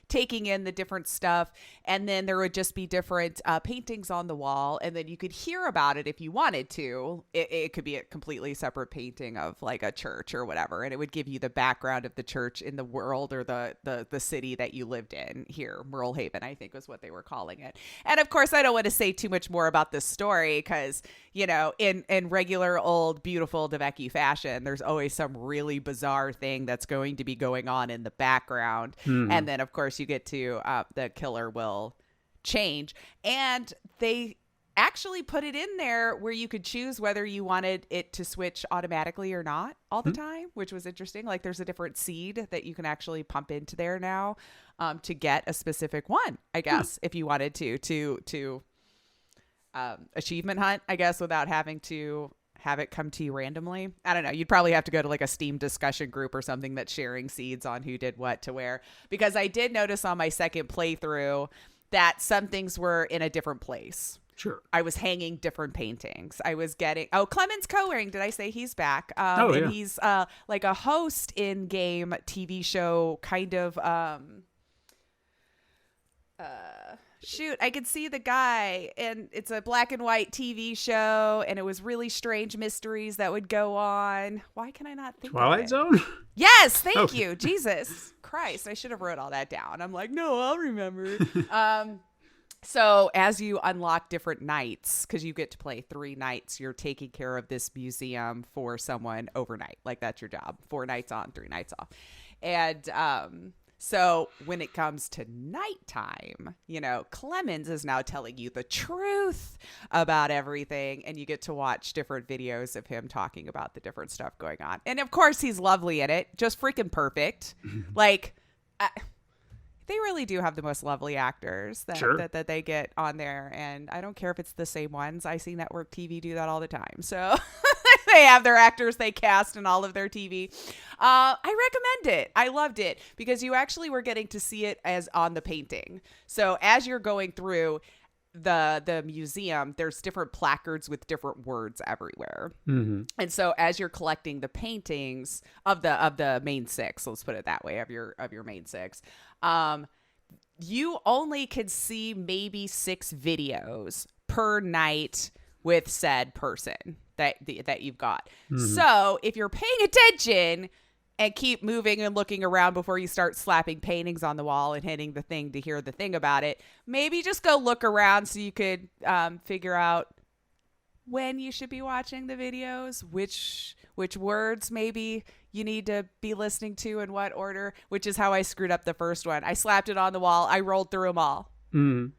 taking in the different stuff. And then there would just be different paintings on the wall. And then you could hear about it if you wanted to. It could be a completely separate painting of a church or whatever. And it would give you the background of the church in the world or the city that you lived in here. Merle Haven, I think was what they were calling it. And of course, I don't want to say too much more about this story because, in regular old beautiful DeVecchi fashion, there's always some really bizarre thing that's going to be going on in the background. Mm-hmm. And then, of course, you get to the killer will change. And they actually put it in there where you could choose whether you wanted it to switch automatically or not all the time, which was interesting. There's a different seed that you can actually pump into there now to get a specific one, I guess, if you wanted to achievement hunt, I guess, without having to have it come to you randomly. I don't know. You'd probably have to go to a Steam discussion group or something that's sharing seeds on who did what to where, because I did notice on my second playthrough that some things were in a different place. Sure. I was hanging different paintings. I was getting, Clemens Coering. Did I say he's back? Yeah. And he's like a host in game TV show kind of, shoot, I could see the guy, and it's a black and white TV show, and it was really strange mysteries that would go on. Why can I not think Twilight of it? Zone? Yes, thank you. Jesus Christ, I should have wrote all that down. I'm like, no, I'll remember. So as you unlock different nights, because you get to play 3 nights, you're taking care of this museum for someone overnight. That's your job. 4 nights on, 3 nights off. And so when it comes to nighttime, Clemens is now telling you the truth about everything, and you get to watch different videos of him talking about the different stuff going on. And of course, he's lovely in it, just freaking perfect. They really do have the most lovely actors that they get on there. And I don't care if it's the same ones. I see network TV do that all the time. So they have their actors they cast in all of their TV. I recommend it. I loved it because you actually were getting to see it as on the painting. So as you're going through the museum, there's different placards with different words everywhere. Mm-hmm. And so as you're collecting the paintings of the main 6, let's put it that way, of your main 6, you only could see maybe 6 videos per night with said person that you've got. Mm-hmm. So if you're paying attention and keep moving and looking around before you start slapping paintings on the wall and hitting the thing to hear the thing about it, maybe just go look around so you could figure out when you should be watching the videos, which words maybe you need to be listening to in what order, which is how I screwed up the first one. I slapped it on the wall. I rolled through them all. Mm.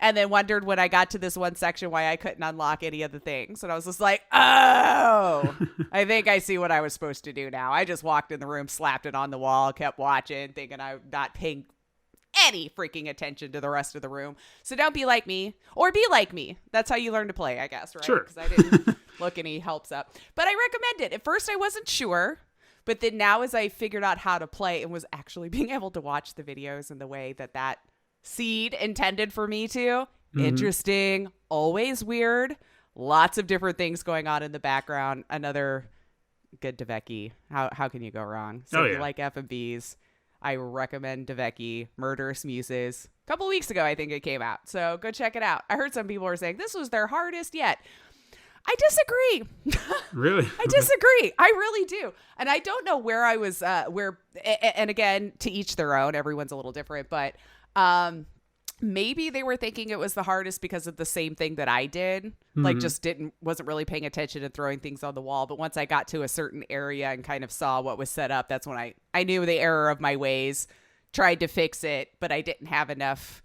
and then wondered when I got to this one section why I couldn't unlock any of the things. And I was just like, oh, I think I see what I was supposed to do now. I just walked in the room, slapped it on the wall, kept watching, thinking I'm not paying any freaking attention to the rest of the room. So don't be like me, or be like me. That's how you learn to play, I guess, right? Sure. Because I didn't look any helps up. But I recommend it. At first I wasn't sure, but then now as I figured out how to play and was actually being able to watch the videos in the way that seed intended for me to, interesting, always weird, lots of different things going on in the background. Another good Deveki. How can you go wrong? So if you like F&Bs, I recommend Deveki, Murderous Muses. A couple weeks ago, I think it came out. So go check it out. I heard some people were saying this was their hardest yet. I disagree. Really? I disagree. I really do. And I don't know where I was, and again, to each their own. Everyone's a little different. But maybe they were thinking it was the hardest because of the same thing that I did. Like just wasn't really paying attention and throwing things on the wall. But once I got to a certain area and kind of saw what was set up, that's when I knew the error of my ways, tried to fix it, but I didn't have enough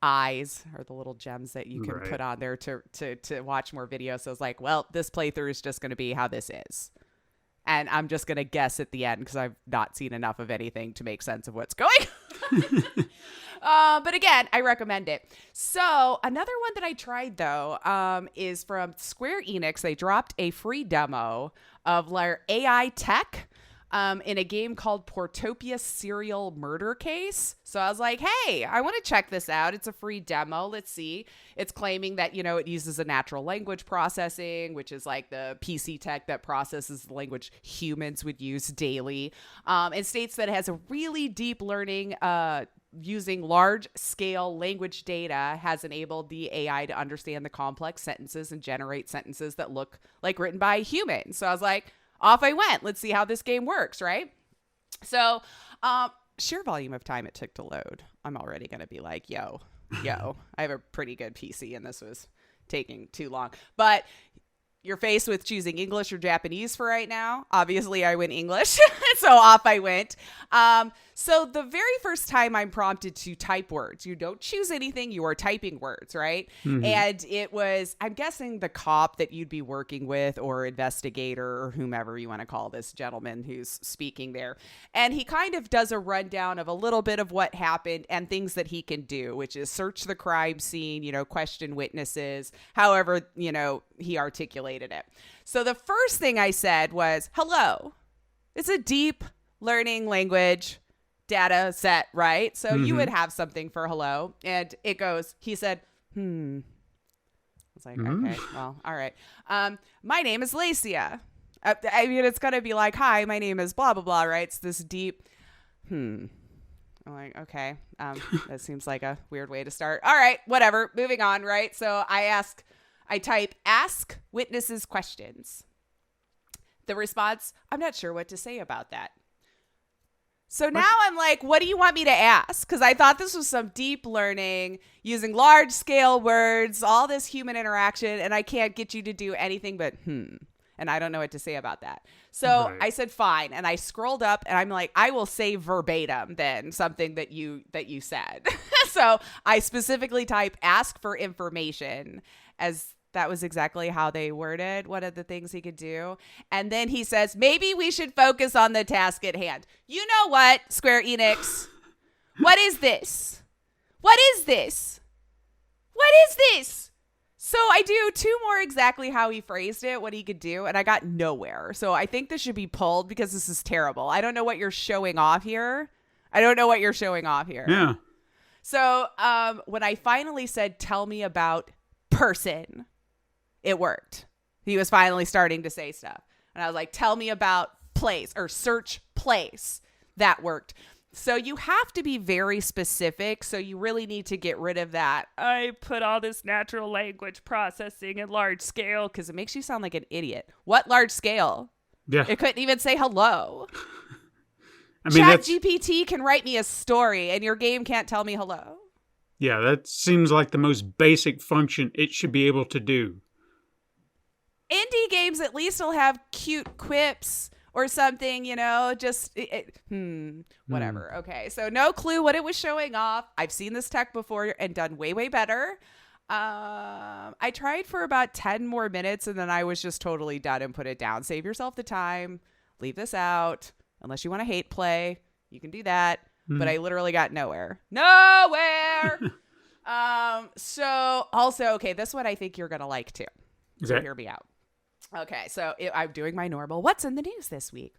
eyes, or the little gems that you can put on there to watch more videos. So I was like, well, this playthrough is just going to be how this is. And I'm just going to guess at the end because I've not seen enough of anything to make sense of what's going on. But again, I recommend it. So another one that I tried, though, is from Square Enix. They dropped a free demo of their AI tech in a game called Portopia Serial Murder Case. So I was like, hey, I want to check this out. It's a free demo. Let's see. It's claiming that, it uses a natural language processing, which is like the PC tech that processes the language humans would use daily. It states that it has a really deep learning, using large-scale language data has enabled the AI to understand the complex sentences and generate sentences that look like written by humans. So I was like, off I went. Let's see how this game works, right? So sheer volume of time it took to load, I'm already going to be like, yo, I have a pretty good PC and this was taking too long. But you're faced with choosing English or Japanese for right now. Obviously, I went English, so off I went. So the very first time I'm prompted to type words, you don't choose anything, you are typing words, right? And it was, I'm guessing, the cop that you'd be working with, or investigator, or whomever you want to call this gentleman who's speaking there. And he kind of does a rundown of a little bit of what happened and things that he can do, which is search the crime scene, question witnesses, however, he articulated it. So the first thing I said was, hello. It's a deep learning language data set, right? So you would have something for hello. And it goes, he said, I was like, okay, well, all right. My name is Lacia. I mean, it's going to be like, hi, my name is blah, blah, blah, right? It's this deep, I'm like, okay, that seems like a weird way to start. All right, whatever, moving on, right? So I type, ask witnesses questions. The response, I'm not sure what to say about that. So now I'm like, what do you want me to ask? Because I thought this was some deep learning using large scale words, all this human interaction, and I can't get you to do anything but and I don't know what to say about that. So I said, fine. And I scrolled up and I'm like, I will say verbatim then something that you said. So I specifically type ask for information, as that was exactly how they worded one of the things he could do. And then he says, maybe we should focus on the task at hand. You know what, Square Enix? What is this? What is this? What is this? So I do two more exactly how he phrased it, what he could do, and I got nowhere. So I think this should be pulled because this is terrible. I don't know what you're showing off here. Yeah. So when I finally said, tell me about person, it worked. He was finally starting to say stuff. And I was like, tell me about place, or search place. That worked. So you have to be very specific. So you really need to get rid of that. I put all this natural language processing at large scale, because it makes you sound like an idiot. What large scale? Yeah. It couldn't even say hello. I mean, ChatGPT can write me a story and your game can't tell me hello. Yeah, that seems like the most basic function it should be able to do. Indie games at least will have cute quips or something, just whatever. Okay, so no clue what it was showing off. I've seen this tech before and done way, way better. I tried for about 10 more minutes and then I was just totally done and put it down. Save yourself the time. Leave this out. Unless you want to hate play, you can do that. But I literally got nowhere. So also, okay, this one I think you're going to like too. So hear me out. Okay, so I'm doing my normal what's in the news this week.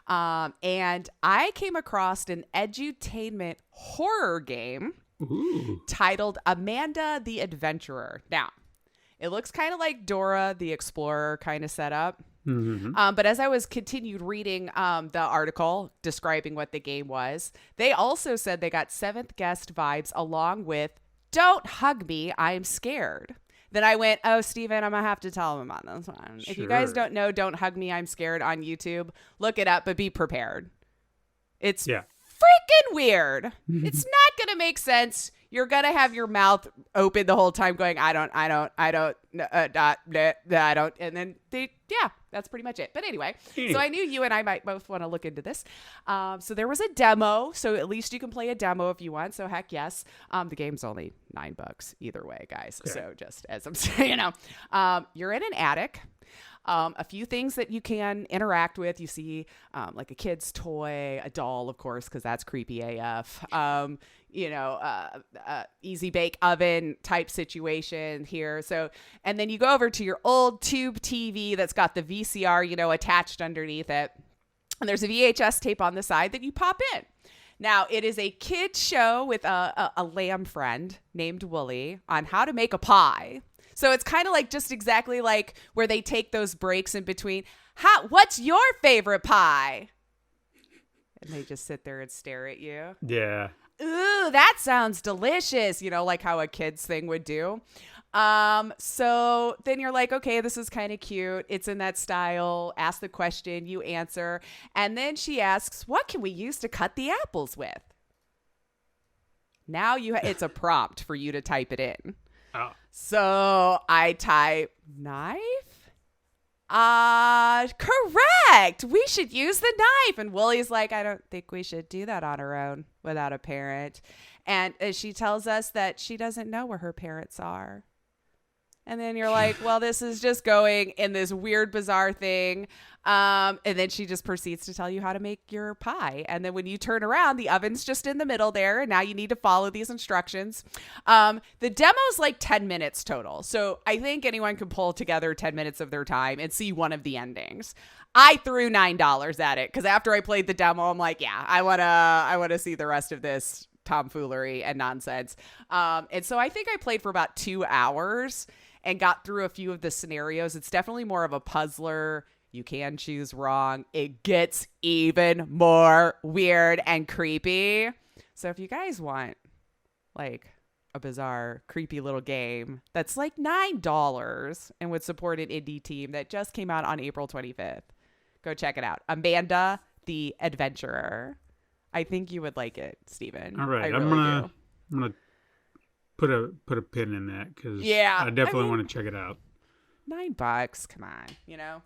And I came across an edutainment horror game titled Amanda the Adventurer. Now, it looks kind of like Dora the Explorer kind of setup. But as I was continued reading the article describing what the game was, they also said they got seventh guest vibes along with "Don't hug me, I'm scared." Then I went, oh, Steven, I'm going to have to tell him on this one. Sure. If you guys don't know "Don't Hug Me, I'm Scared" on YouTube, look it up, but be prepared. It's freaking weird. It's not going to make sense. You're going to have your mouth open the whole time going, I don't. And then that's pretty much it. But anyway, so I knew you and I might both want to look into this. So there was a demo. So at least you can play a demo if you want. So heck yes. The game's only $9 either way, guys. Okay. So just as I'm saying, you're in an attic. A few things that you can interact with. You see like a kid's toy, a doll, of course, because that's creepy AF. Easy bake oven type situation here. So, and then you go over to your old tube TV that's got the VCR, attached underneath it. And there's a VHS tape on the side that you pop in. Now, it is a kid's show with a lamb friend named Wooly on how to make a pie. So it's kind of like just exactly like where they take those breaks in between. What's your favorite pie? And they just sit there and stare at you. Yeah. Ooh, that sounds delicious. Like how a kid's thing would do. So then you're like, okay, this is kind of cute. It's in that style. Ask the question, you answer. And then she asks, what can we use to cut the apples with? Now it's a prompt for you to type it in. Oh. So I type knife. Correct. We should use the knife. And Willie's like, I don't think we should do that on our own without a parent. And she tells us that she doesn't know where her parents are. And then you're like, well, this is just going in this weird, bizarre thing. And then she just proceeds to tell you how to make your pie. And then when you turn around, the oven's just in the middle there. And now you need to follow these instructions. The demo's like 10 minutes total. So I think anyone can pull together 10 minutes of their time and see one of the endings. I threw $9 at it because after I played the demo, I'm like, yeah, I want to see the rest of this tomfoolery and nonsense. And so I think I played for about 2 hours and got through a few of the scenarios. It's definitely more of a puzzler. You can choose wrong. It gets even more weird and creepy. So if you guys want like a bizarre, creepy little game that's like $9 and would support an indie team that just came out on April 25th, go check it out. Amanda the Adventurer. I think you would like it, Steven. All right. I'm gonna put a pin in that because I definitely want to check it out. $9, come on, $9.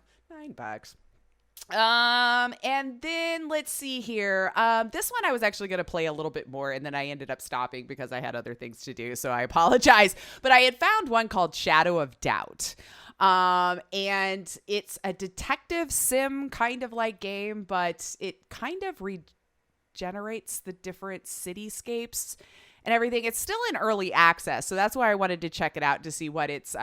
And then let's see here. This one I was actually going to play a little bit more, and then I ended up stopping because I had other things to do, so I apologize. But I had found one called Shadow of Doubt. And it's a detective sim kind of like game, but it kind of regenerates the different cityscapes and everything. It's still in early access, so that's why I wanted to check it out to see what its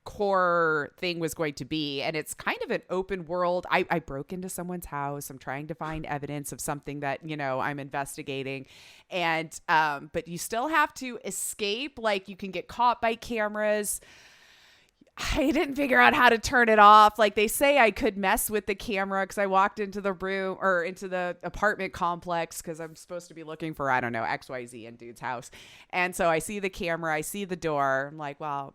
core thing was going to be. And it's kind of an open world. I broke into someone's house. I'm trying to find evidence of something that, I'm investigating. And but you still have to escape. Like you can get caught by cameras. I didn't figure out how to turn it off. Like they say I could mess with the camera because I walked into the room or into the apartment complex because I'm supposed to be looking for, I don't know, XYZ in dude's house. And so I see the camera, I see the door. I'm like, well,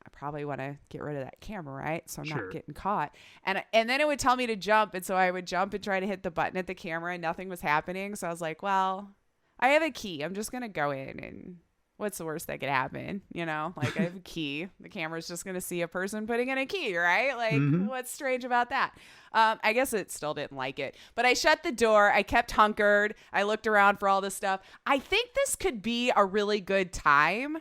I probably want to get rid of that camera, right? So I'm not getting caught. And then it would tell me to jump. And so I would jump and try to hit the button at the camera and nothing was happening. So I was like, well, I have a key. I'm just going to go in and what's the worst that could happen? You know, like I have a key. The camera's just going to see a person putting in a key, right? Like, what's strange about that? I guess it still didn't like it. But I shut the door. I kept hunkered. I looked around for all this stuff. I think this could be a really good time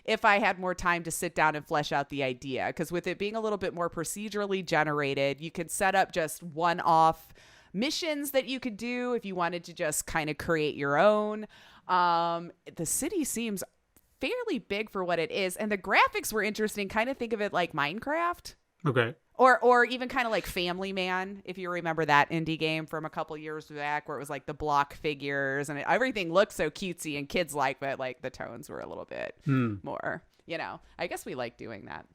if I had more time to sit down and flesh out the idea. Because with it being a little bit more procedurally generated, you could set up just one-off missions that you could do if you wanted to just kind of create your own. The city seems fairly big for what it is, and the graphics were interesting. Kind of think of it like Minecraft. Okay. Or even kind of like Family Man, if you remember that indie game from a couple years back where it was like the block figures and everything looked so cutesy and kids like, but like the tones were a little bit more, you know. I guess we like doing that.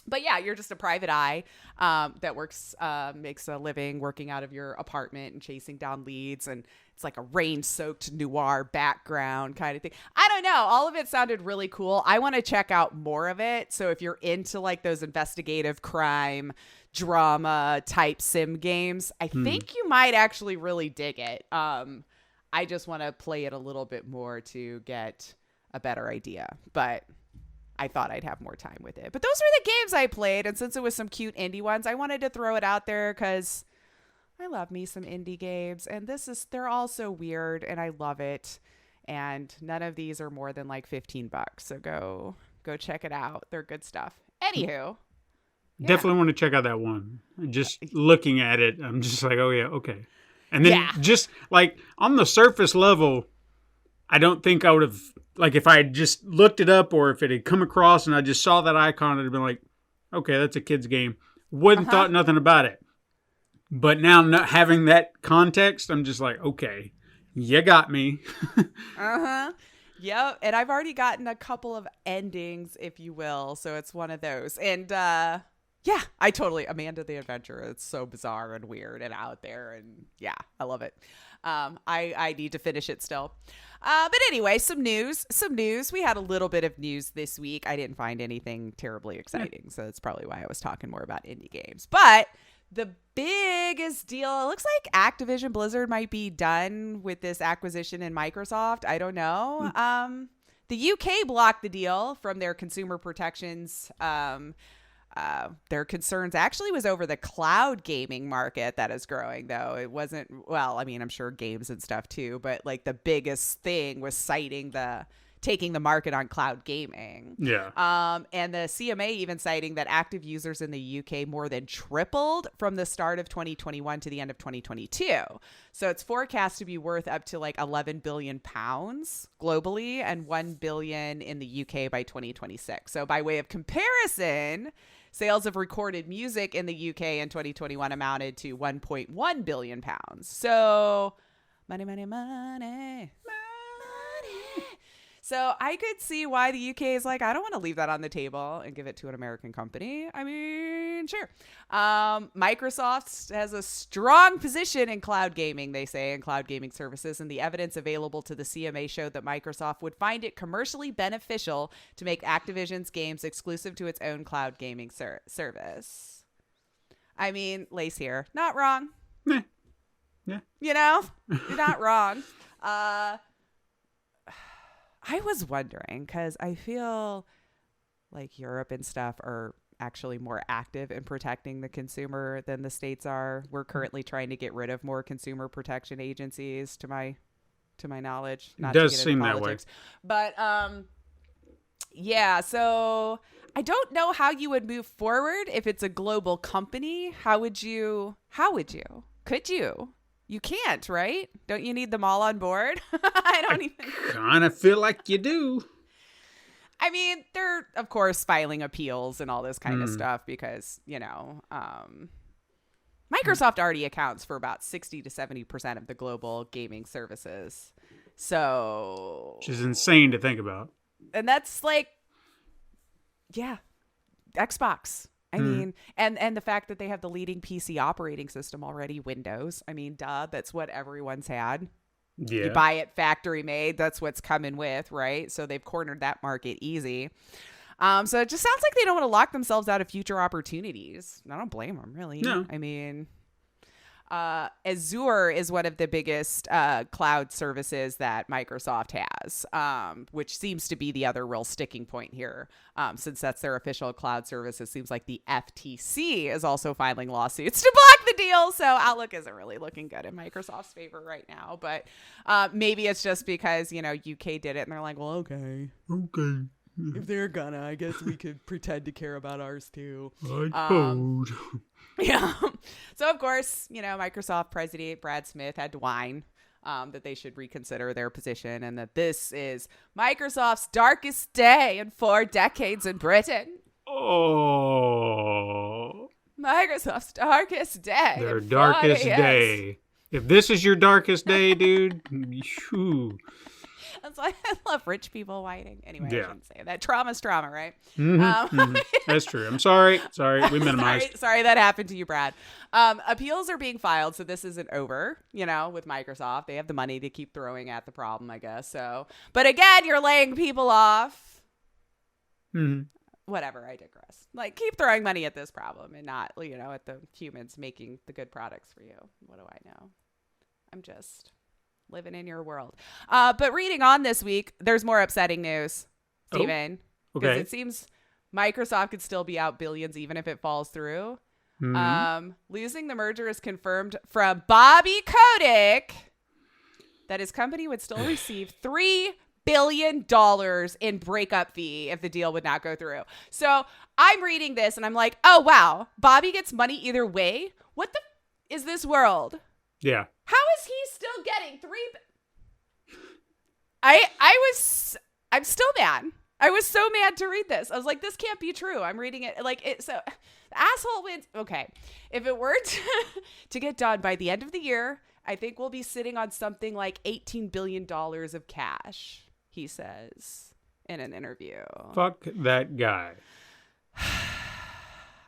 But yeah, you're just a private eye that makes a living working out of your apartment and chasing down leads. And it's like a rain-soaked noir background kind of thing. I don't know. All of it sounded really cool. I want to check out more of it. So if you're into like those investigative crime drama type sim games, I think you might actually really dig it. I just want to play it a little bit more to get a better idea. But I thought I'd have more time with it. But those were the games I played. And since it was some cute indie ones, I wanted to throw it out there because I love me some indie games. And they're all so weird and I love it. And none of these are more than like $15. So go check it out. They're good stuff. Anywho. Definitely want to check out that one. Just looking at it, I'm just like, oh yeah, okay. And then just like on the surface level, I don't think I would have, like if I had just looked it up or if it had come across and I just saw that icon, it'd have been like, okay, that's a kid's game. Wouldn't thought nothing about it. But now not having that context, I'm just like, okay, you got me. Yep. And I've already gotten a couple of endings, if you will. So it's one of those. And yeah, Amanda the Adventurer. It's so bizarre and weird and out there. And yeah, I love it. I need to finish it still. But anyway, some news. We had a little bit of news this week. I didn't find anything terribly exciting. So that's probably why I was talking more about indie games. But the biggest deal, it looks like Activision Blizzard might be done with this acquisition in Microsoft. I don't know. The UK blocked the deal from their consumer protections. Their concerns actually was over the cloud gaming market that is growing, though. It wasn't, well, I mean, I'm sure games and stuff too, but like the biggest thing was citing taking the market on cloud gaming. Yeah. And the CMA even citing that active users in the UK more than tripled from the start of 2021 to the end of 2022. So it's forecast to be worth up to like 11 billion pounds globally and 1 billion in the UK by 2026. So by way of comparison, sales of recorded music in the UK in 2021 amounted to 1.1 billion pounds. So money, money, money. So I could see why the UK is like, I don't want to leave that on the table and give it to an American company. I mean, sure. Microsoft has a strong position in cloud gaming, they say, in cloud gaming services. And the evidence available to the CMA showed that Microsoft would find it commercially beneficial to make Activision's games exclusive to its own cloud gaming service. I mean, Lace here. Not wrong. Yeah. You know, you're not wrong. I was wondering because I feel like Europe and stuff are actually more active in protecting the consumer than the States are. We're currently trying to get rid of more consumer protection agencies, to my knowledge. Not it does seem that way. But yeah, so I don't know how you would move forward if it's a global company. How would you? Could you? You can't, right? Don't you need them all on board? I kind of feel like you do. I mean, they're, of course, filing appeals and all this kind of stuff because, you know, Microsoft already accounts for about 60 to 70% of the global gaming services. So. Which is insane to think about. And that's like, yeah, Xbox. I mean, and the fact that they have the leading PC operating system already, Windows. I mean, duh, that's what everyone's had. Yeah. You buy it factory made. That's what's coming with, right? So they've cornered that market easy. So it just sounds like they don't want to lock themselves out of future opportunities. I don't blame them, really. No. I mean, Azure is one of the biggest cloud services that Microsoft has, which seems to be the other real sticking point here. Since that's their official cloud service, it seems like the FTC is also filing lawsuits to block the deal. So Outlook isn't really looking good in Microsoft's favor right now. But maybe it's just because, UK did it and they're like, well, okay. If they're gonna, I guess we could pretend to care about ours too. I suppose. Yeah. So, of course, Microsoft president Brad Smith had to whine that they should reconsider their position and that this is Microsoft's darkest day in 4 decades in Britain. Oh. Microsoft's darkest day. Their darkest day. If this is your darkest day, dude, shoo. That's why I love rich people whining. Anyway, I shouldn't say that. Trauma's trauma, right? That's true. I'm sorry. We minimized. Sorry that happened to you, Brad. Appeals are being filed, so this isn't over, with Microsoft. They have the money to keep throwing at the problem, I guess. So, but again, you're laying people off. Whatever, I digress. Keep throwing money at this problem and not, at the humans making the good products for you. What do I know? I'm just living in your world. But reading on this week, there's more upsetting news, Steven. Because it seems Microsoft could still be out billions even if it falls through. Losing the merger is confirmed from Bobby Kotick that his company would still receive $3 billion in breakup fee if the deal would not go through. So I'm reading this and I'm like, oh, wow. Bobby gets money either way. What the is this world? Yeah. How is he still getting I'm still mad. I was so mad to read this. I was like, this can't be true. I'm reading it so the asshole wins. Okay. If it were to get done by the end of the year, I think we'll be sitting on something like $18 billion of cash, he says in an interview. Fuck that guy.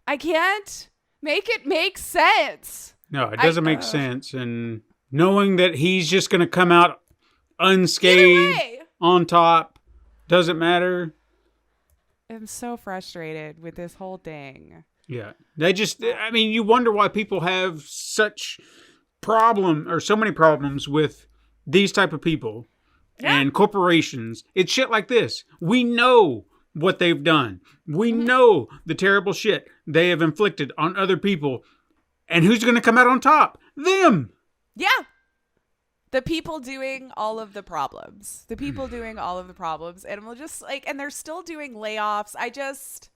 I can't make it make sense. No, it doesn't make sense. And knowing that he's just going to come out unscathed on top doesn't matter. I'm so frustrated with this whole thing. Yeah. You wonder why people have such so many problems with these type of people and corporations. It's shit like this. We know what they've done. We know the terrible shit they have inflicted on other people. And who's going to come out on top? Them. Yeah. The people doing all of the problems. And we'll just and they're still doing layoffs. I just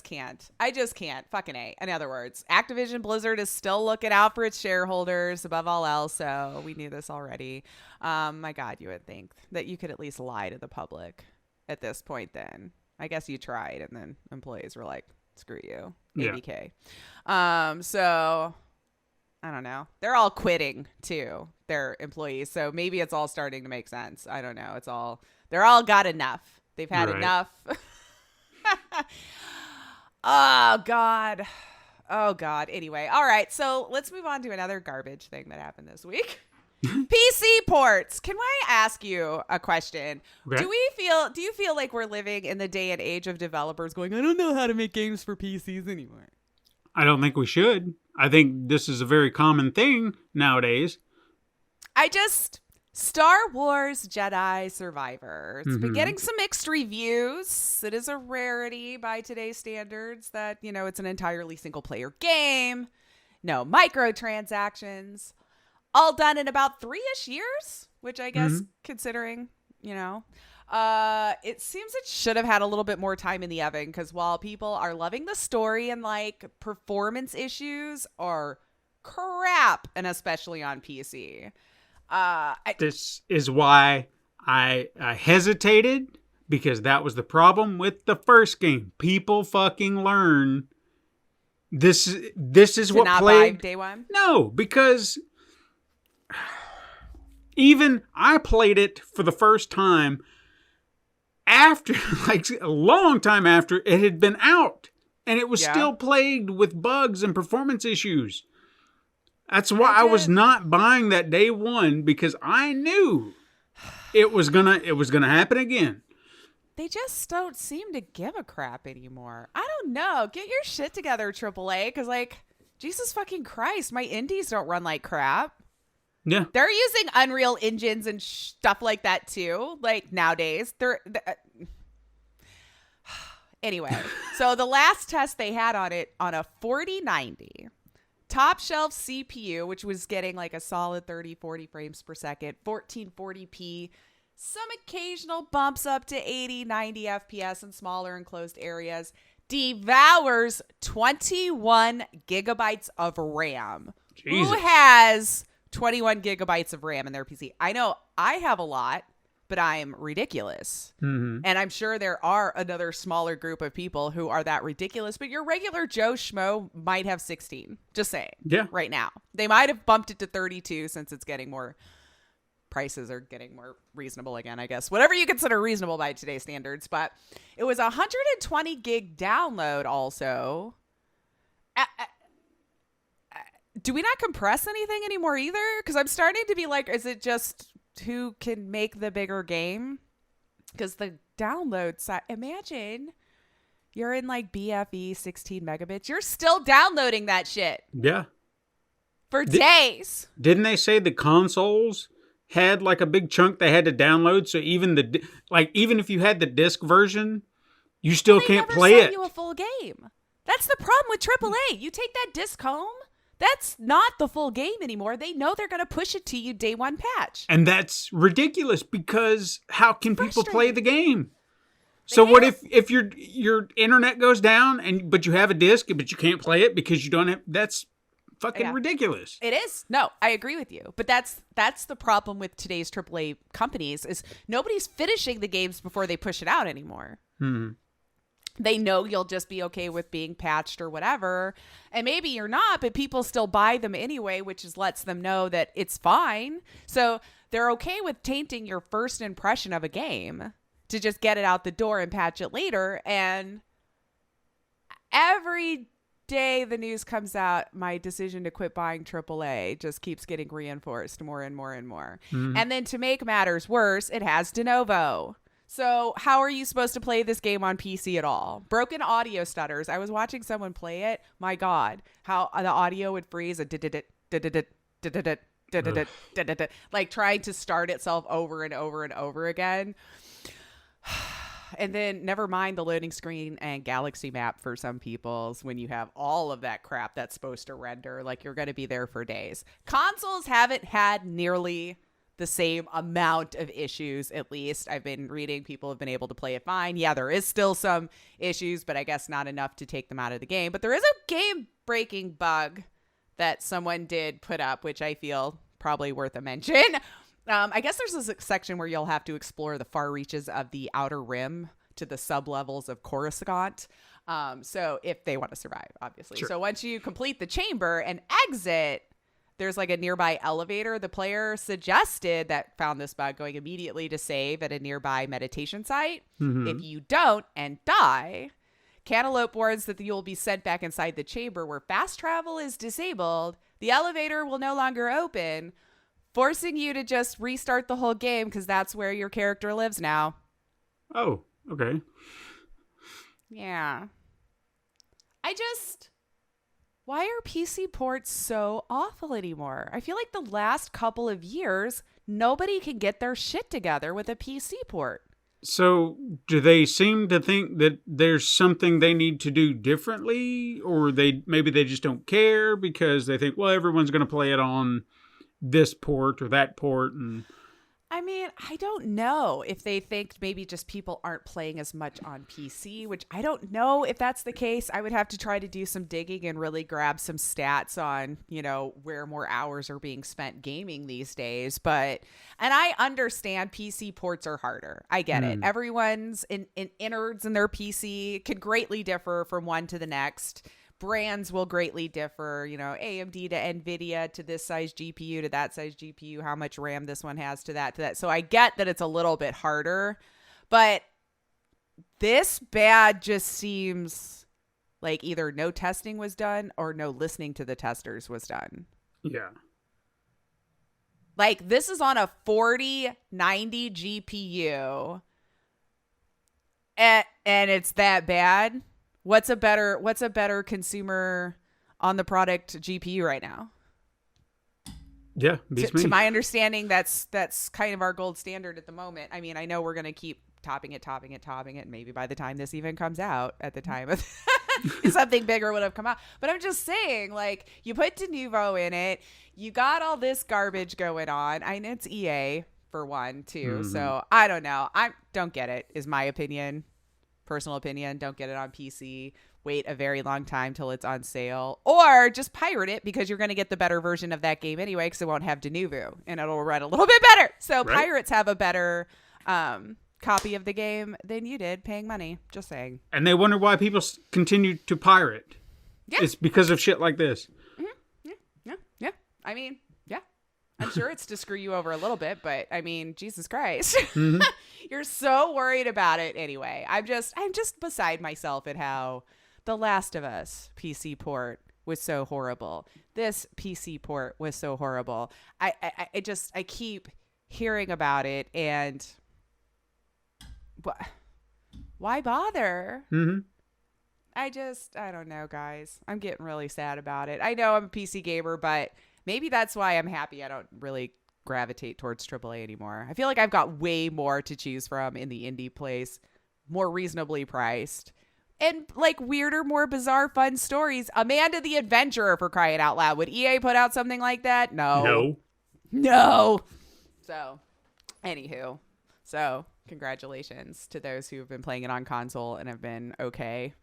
can't. Fucking A. In other words, Activision Blizzard is still looking out for its shareholders above all else. So we knew this already. My God, you would think that you could at least lie to the public at this point then. I guess you tried and then employees were like, screw you. ABK. So I don't know. They're all quitting too, their employees. So maybe it's all starting to make sense. I don't know. They're all got enough. They've had enough. Oh God. Anyway. All right. So let's move on to another garbage thing that happened this week. PC ports. Can I ask you a question? Okay. Do you feel like we're living in the day and age of developers going, I don't know how to make games for PCs anymore? I don't think we should. I think this is a very common thing nowadays. Star Wars Jedi Survivor. It's been getting some mixed reviews. It is a rarity by today's standards that, it's an entirely single player game. No microtransactions. All done in about 3-ish years, which I guess considering, it seems it should have had a little bit more time in the oven because while people are loving the story and performance issues are crap, and especially on PC. This is why I hesitated because that was the problem with the first game. People fucking learn. This is what not plagued day one. No, because even I played it for the first time after, a long time after it had been out, and it was still plagued with bugs and performance issues. That's why I was not buying that day one because I knew it was gonna happen again. They just don't seem to give a crap anymore. I don't know. Get your shit together, AAA, because Jesus fucking Christ. My indies don't run like crap. Yeah. They're using Unreal engines and stuff like that too. Like nowadays. Anyway, so the last test they had on it on a 4090 top shelf CPU, which was getting like a solid 30, 40 frames per second, 1440p, some occasional bumps up to 80, 90 FPS in smaller enclosed areas, devours 21 gigabytes of RAM. Jesus. Who has 21 gigabytes of RAM in their PC? I know I have a lot, but I'm ridiculous. Mm-hmm. And I'm sure there are another smaller group of people who are that ridiculous, but your regular Joe Schmo might have 16. Just saying. Yeah. Right now. They might have bumped it to 32 since it's getting more, prices are getting more reasonable again, I guess. Whatever you consider reasonable by today's standards. But it was a 120 gig download also. Do we not compress anything anymore either? Because I'm starting to be like, is it just who can make the bigger game? Because the download side, imagine you're in like BFE 16 megabits. You're still downloading that shit. Yeah. For days. Didn't they say the consoles had like a big chunk they had to download? So even even if you had the disc version, you still can't play it. They never sent you a full game. That's the problem with AAA. You take that disc home. That's not the full game anymore. They know they're going to push it to you day one patch. And that's ridiculous because how can people play the game? So what if your internet goes down but you have a disc but you can't play it because you don't have, that's fucking ridiculous. It is. No, I agree with you. But that's the problem with today's AAA companies is nobody's finishing the games before they push it out anymore. Hmm. They know you'll just be okay with being patched or whatever. And maybe you're not, but people still buy them anyway, which lets them know that it's fine. So they're okay with tainting your first impression of a game to just get it out the door and patch it later. And every day the news comes out, my decision to quit buying AAA just keeps getting reinforced more and more and more. Mm-hmm. And then to make matters worse, it has de novo. So how are you supposed to play this game on PC at all? Broken audio stutters. I was watching someone play it. My God, how the audio would freeze. Like trying to start itself over and over and over again. And then never mind the loading screen and galaxy map for some people's when you have all of that crap that's supposed to render. Like you're going to be there for days. Consoles haven't had nearly the same amount of issues, at least. I've been reading people have been able to play it fine. Yeah, there is still some issues, but I guess not enough to take them out of the game. But there is a game-breaking bug that someone did put up, which I feel probably worth a mention. I guess there's a section where you'll have to explore the far reaches of the Outer Rim to the sub-levels of Coruscant. So if they want to survive, obviously. Sure. So once you complete the chamber and exit, there's like a nearby elevator. The player suggested that found this bug going immediately to save at a nearby meditation site. Mm-hmm. If you don't and die, Cantaloupe warns that you'll be sent back inside the chamber where fast travel is disabled. The elevator will no longer open, forcing you to just restart the whole game because that's where your character lives now. Oh, okay. Yeah. Why are PC ports so awful anymore? I feel like the last couple of years, nobody can get their shit together with a PC port. So do they seem to think that there's something they need to do differently? Or maybe they just don't care because they think, well, everyone's going to play it on this port or that port. And I mean, I don't know if they think maybe just people aren't playing as much on PC, which I don't know if that's the case. I would have to try to do some digging and really grab some stats on, where more hours are being spent gaming these days. And I understand PC ports are harder. I get it. Everyone's innards in their PC can greatly differ from one to the next. Brands will greatly differ, AMD to NVIDIA to this size GPU to that size GPU, how much RAM this one has to that. So I get that it's a little bit harder, but this bad just seems like either no testing was done or no listening to the testers was done. Yeah. Like this is on a 4090 GPU and it's that bad. What's a better consumer on the product GPU right now. Yeah, to my understanding, that's kind of our gold standard at the moment. I mean, I know we're going to keep topping it. And maybe by the time this even comes out, at the time of something bigger would have come out. But I'm just saying, like, you put de novo in it. You got all this garbage going on. I know it's EA for one, too. Mm-hmm. So I don't know. I don't get it, is my opinion. Personal opinion. Don't get it on PC. Wait a very long time till it's on sale, or just pirate it because you're going to get the better version of that game anyway because it won't have de novo and it'll run a little bit better. So pirates have a better copy of the game than you did paying money. Just saying. And they wonder why people continue to pirate. Yeah. It's because of shit like this. Mm-hmm. Yeah. I mean, yeah. I'm sure it's to screw you over a little bit, but I mean, Jesus Christ. Mm-hmm. You're so worried about it anyway. I'm just beside myself at how The Last of Us PC port was so horrible. This PC port was so horrible. I keep hearing about it, and why bother? Mm-hmm. I don't know, guys. I'm getting really sad about it. I know I'm a PC gamer, but maybe that's why I'm happy I don't really gravitate towards AAA anymore. I feel like I've got way more to choose from in the indie place, more reasonably priced. And like weirder, more bizarre, fun stories. Amanda the Adventurer, for crying out loud. Would EA put out something like that? No. So, anywho. So, congratulations to those who have been playing it on console and have been okay.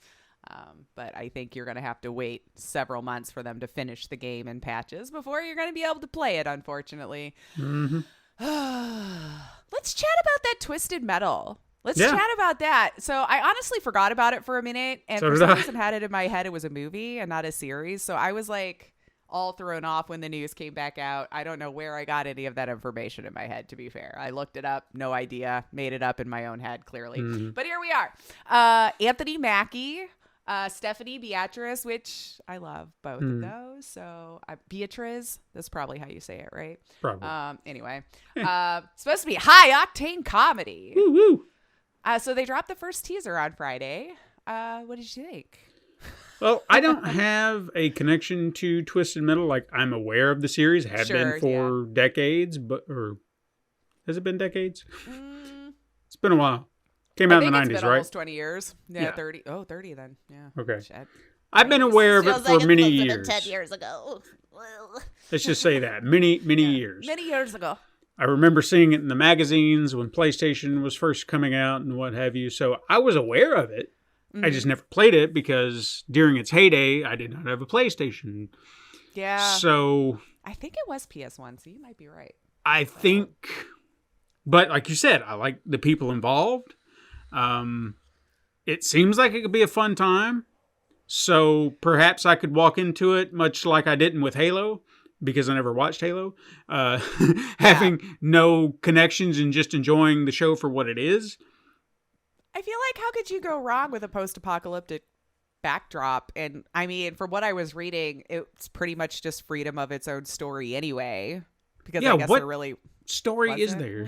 But I think you're going to have to wait several months for them to finish the game in patches before you're going to be able to play it, unfortunately. Mm-hmm. Let's chat about that Twisted Metal. Let's chat about that. So I honestly forgot about it for a minute, and for some reason had it in my head it was a movie and not a series. So I was like all thrown off when the news came back out. I don't know where I got any of that information in my head, to be fair. I looked it up, no idea, made it up in my own head, clearly. Mm-hmm. But here we are. Anthony Mackie, Stephanie Beatrice, which I love both of those. So Beatrice, that's probably how you say it, right? Probably. Anyway, supposed to be high octane comedy. Woo woo. So they dropped the first teaser on Friday. What did you think? Well, I don't have a connection to Twisted Metal. Like, I'm aware of the series, have been for decades, or has it been decades? It's been a while. Came out in the 90s, right? Almost 20 years. Yeah, 30. Oh, 30 then. Yeah. Okay. Shit. I've been aware of it for many years. 10 years ago. Let's just say that. Many years. Many years ago. I remember seeing it in the magazines when PlayStation was first coming out and what have you. So I was aware of it. Mm-hmm. I just never played it because during its heyday, I did not have a PlayStation. Yeah. So I think it was PS1, so you might be right. I think, but like you said, I like the people involved. It seems like it could be a fun time. So perhaps I could walk into it much like I didn't with Halo, because I never watched Halo, having no connections and just enjoying the show for what it is. I feel like how could you go wrong with a post-apocalyptic backdrop? And I mean, from what I was reading, it's pretty much just freedom of its own story anyway. Because I guess what they're really... story is there?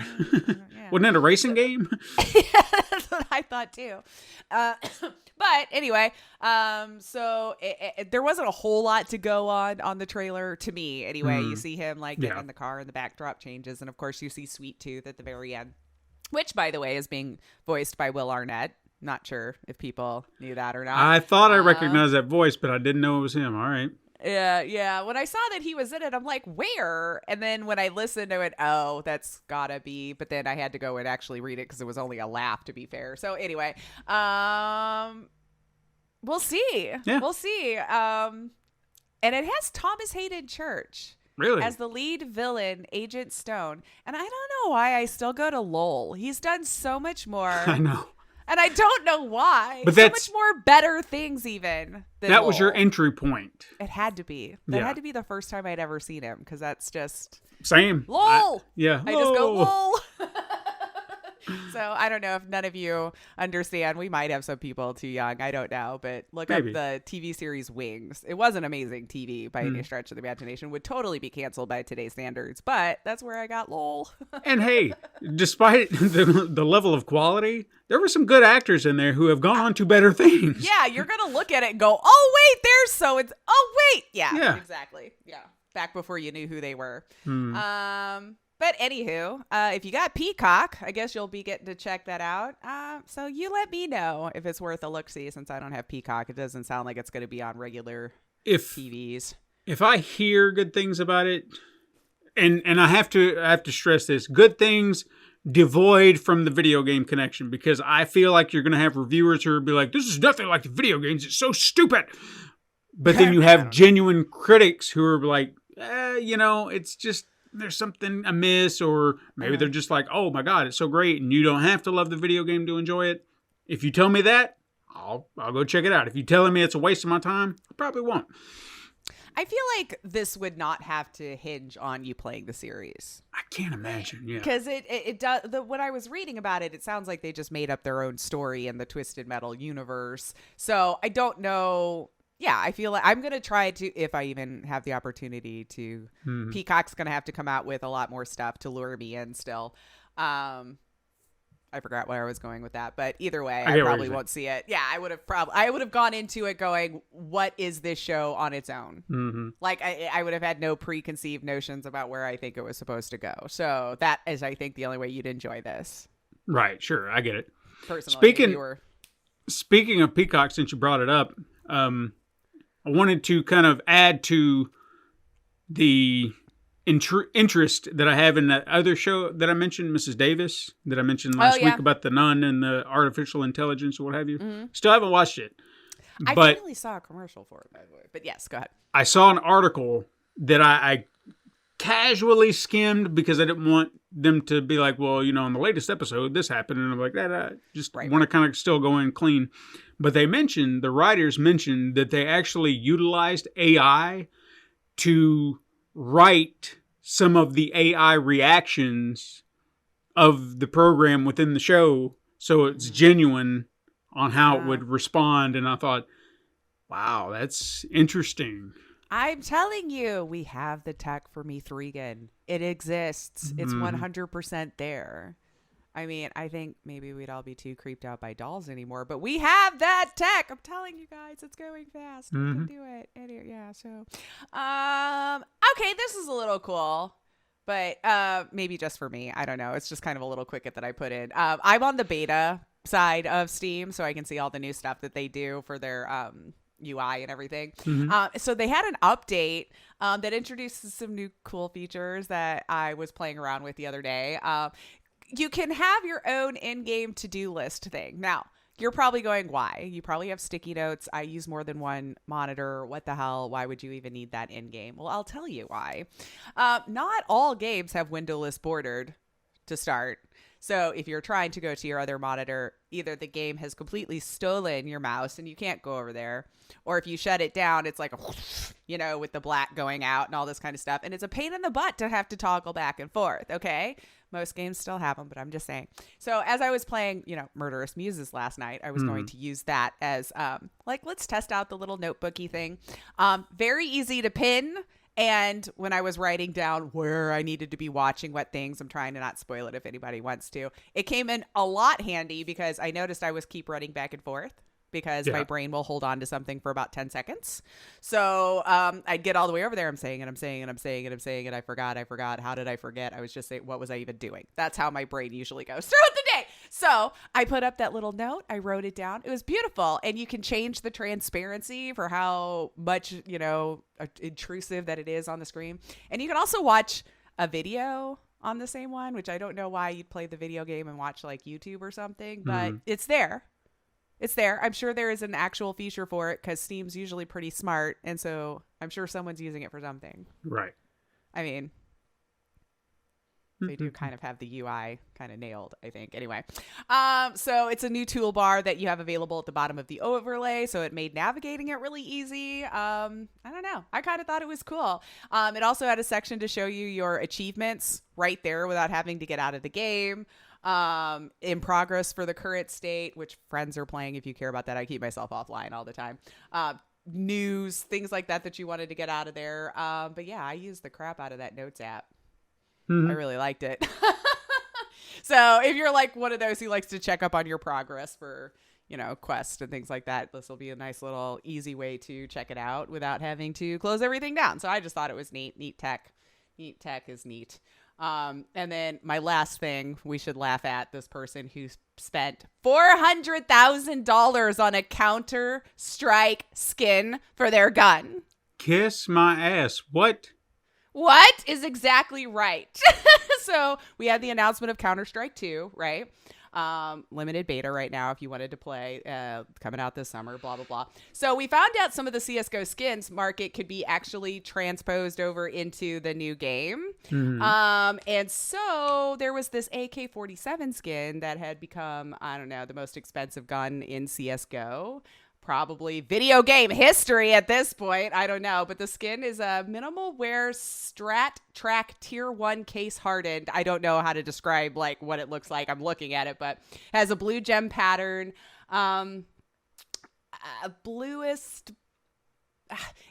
Wasn't it a racing game? Yeah, that's what I thought too. But anyway, so there wasn't a whole lot to go on the trailer to me. Anyway, you see him like getting in the car and the backdrop changes. And of course you see Sweet Tooth at the very end, which by the way is being voiced by Will Arnett. Not sure if people knew that or not. I thought I recognized that voice, but I didn't know it was him. All right. Yeah. When I saw that he was in it, I'm like, where? And then when I listened to it, oh, that's gotta be. But then I had to go and actually read it because it was only a laugh, to be fair. So anyway, we'll see. Yeah. We'll see. And it has Thomas Hayden Church. Really? As the lead villain, Agent Stone. And I don't know why I still go to Lowell. He's done so much more. I know. And I don't know why. But so much more better things even than that Lowell. Was your entry point. It had to be. That had to be the first time I'd ever seen him, because that's just... Same. Lowell! I just go, Lowell! So I don't know if none of you understand. We might have some people too young. I don't know. But look Maybe. up the TV series Wings. It wasn't amazing TV by any stretch of the imagination. Would totally be canceled by today's standards. But that's where I got lol. And hey, despite the level of quality, there were some good actors in there who have gone on to better things. Yeah, you're going to look at it and go, oh, wait, there's so it's, oh, wait. Yeah, exactly. Yeah. Back before you knew who they were. But anywho, if you got Peacock, I guess you'll be getting to check that out. So you let me know if it's worth a look-see since I don't have Peacock. It doesn't sound like it's going to be on regular TVs. If I hear good things about it, and I have to stress this, good things devoid from the video game connection, because I feel like you're going to have reviewers who will be like, this is nothing like the video games. It's so stupid. But then you have genuine critics who are like, it's just, there's something amiss, or maybe they're just like, oh my God, it's so great. And you don't have to love the video game to enjoy it. If you tell me that, I'll go check it out. If you're telling me it's a waste of my time, I probably won't. I feel like this would not have to hinge on you playing the series. I can't imagine, yeah. Because it does. When I was reading about it, it sounds like they just made up their own story in the Twisted Metal universe. So I don't know. Yeah, I feel like I'm going to try to, if I even have the opportunity to. Peacock's going to have to come out with a lot more stuff to lure me in still. I forgot where I was going with that, but either way, I probably won't see it. Yeah, I would have gone into it going, what is this show on its own? Mm-hmm. Like I would have had no preconceived notions about where I think it was supposed to go. So that is, I think, the only way you'd enjoy this. Right. Sure. I get it. Personally, Speaking of Peacock, since you brought it up, I wanted to kind of add to the interest that I have in that other show that I mentioned, Mrs. Davis, that I mentioned last week about the nun and the artificial intelligence or what have you. Mm-hmm. Still haven't watched it. I finally saw a commercial for it, by the way. But yes, go ahead. I saw an article that I casually skimmed because I didn't want them to be like, well, in the latest episode, this happened. And I'm like, I just want to kind of still go in clean. But the writers mentioned that they actually utilized AI to write some of the AI reactions of the program within the show, so it's genuine on how it would respond. And I thought, wow, that's interesting. I'm telling you, we have the tech for Mithrigan. It exists. It's 100% there. I mean, I think maybe we'd all be too creeped out by dolls anymore, but we have that tech. I'm telling you guys, it's going fast. We can do it. Anyway, yeah, so. Okay, this is a little cool, but maybe just for me. I don't know. It's just kind of a little quicket that I put in. I'm on the beta side of Steam, so I can see all the new stuff that they do for their UI and everything. So they had an update that introduces some new cool features that I was playing around with the other day. You can have your own in-game to-do list thing. Now, you're probably going, why? You probably have sticky notes. I use more than one monitor. What the hell? Why would you even need that in-game? Well, I'll tell you why. Not all games have windowless bordered to start. So if you're trying to go to your other monitor, either the game has completely stolen your mouse and you can't go over there, or if you shut it down, it's like, with the black going out and all this kind of stuff. And it's a pain in the butt to have to toggle back and forth, okay? Most games still have them, but I'm just saying. So as I was playing, Murderous Muses last night, I was going to use that as, let's test out the little notebooky thing. Very easy to pin. And when I was writing down where I needed to be watching what things, I'm trying to not spoil it if anybody wants to. It came in a lot handy because I noticed I was keep running back and forth because my brain will hold on to something for about 10 seconds. So I'd get all the way over there. I'm saying it. I forgot. How did I forget? I was just saying, what was I even doing? That's how my brain usually goes throughout the day. So I put up that little note. I wrote it down. It was beautiful. And you can change the transparency for how much, intrusive that it is on the screen. And you can also watch a video on the same one, which I don't know why you'd play the video game and watch like YouTube or something, but it's there. It's there. I'm sure there is an actual feature for it because Steam's usually pretty smart. And so I'm sure someone's using it for something. Right. I mean, they do kind of have the UI kind of nailed, I think. Anyway, so it's a new toolbar that you have available at the bottom of the overlay. So it made navigating it really easy. I don't know. I kind of thought it was cool. It also had a section to show you your achievements right there without having to get out of the game. in progress for the current state, which friends are playing. If you care about that, I keep myself offline all the time. News, things like that you wanted to get out of there. But yeah, I used the crap out of that notes app. I really liked it. So if you're like one of those who likes to check up on your progress for, quests and things like that, this will be a nice little easy way to check it out without having to close everything down. So I just thought it was neat. Neat tech is neat. And then my last thing, we should laugh at this person who spent $400,000 on a Counter-Strike skin for their gun. Kiss my ass. What is exactly right? So we had the announcement of Counter-Strike 2, right? Limited beta right now if you wanted to play, coming out this summer, blah, blah, blah. So we found out some of the CSGO skins market could be actually transposed over into the new game. And so there was this AK-47 skin that had become, I don't know, the most expensive gun in CSGO. Probably video game history at this point. I don't know. But the skin is a minimal wear Strat Track Tier 1 case hardened. I don't know how to describe like what it looks like. I'm looking at it, but has a blue gem pattern. Bluest.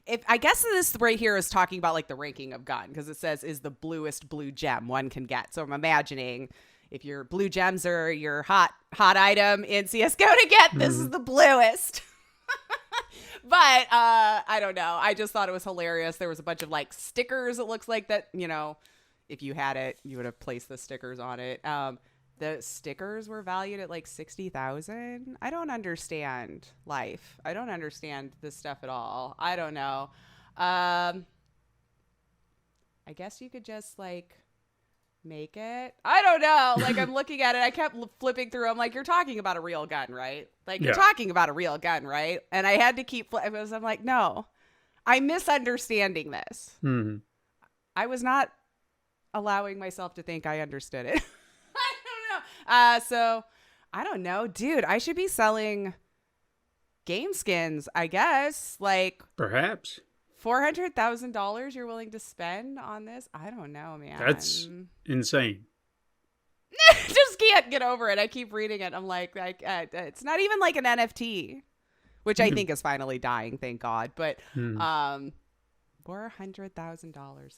If I guess this right here is talking about like the ranking of gun, because it says is the bluest blue gem one can get. So I'm imagining if your blue gems are your hot item in CSGO to get, this is the bluest. But I don't know. I just thought it was hilarious. There was a bunch of like stickers. It looks like that, if you had it, you would have placed the stickers on it. The stickers were valued at like $60,000. I don't understand life. I don't understand this stuff at all. I don't know. I guess you could just like make it. I don't know. Like I'm looking at it. I kept flipping through. I'm like, you're talking about a real gun, right? Like you're talking about a real gun, right? And I had to keep because I'm like, no, I'm misunderstanding this. I was not allowing myself to think I understood it. I don't know. So I don't know, dude. I should be selling game skins, I guess. Like perhaps $400,000 you're willing to spend on this? I don't know, man. That's insane. Just can't get over it. I keep reading it. I'm like it's not even like an NFT, which I think is finally dying, thank God. But $400,000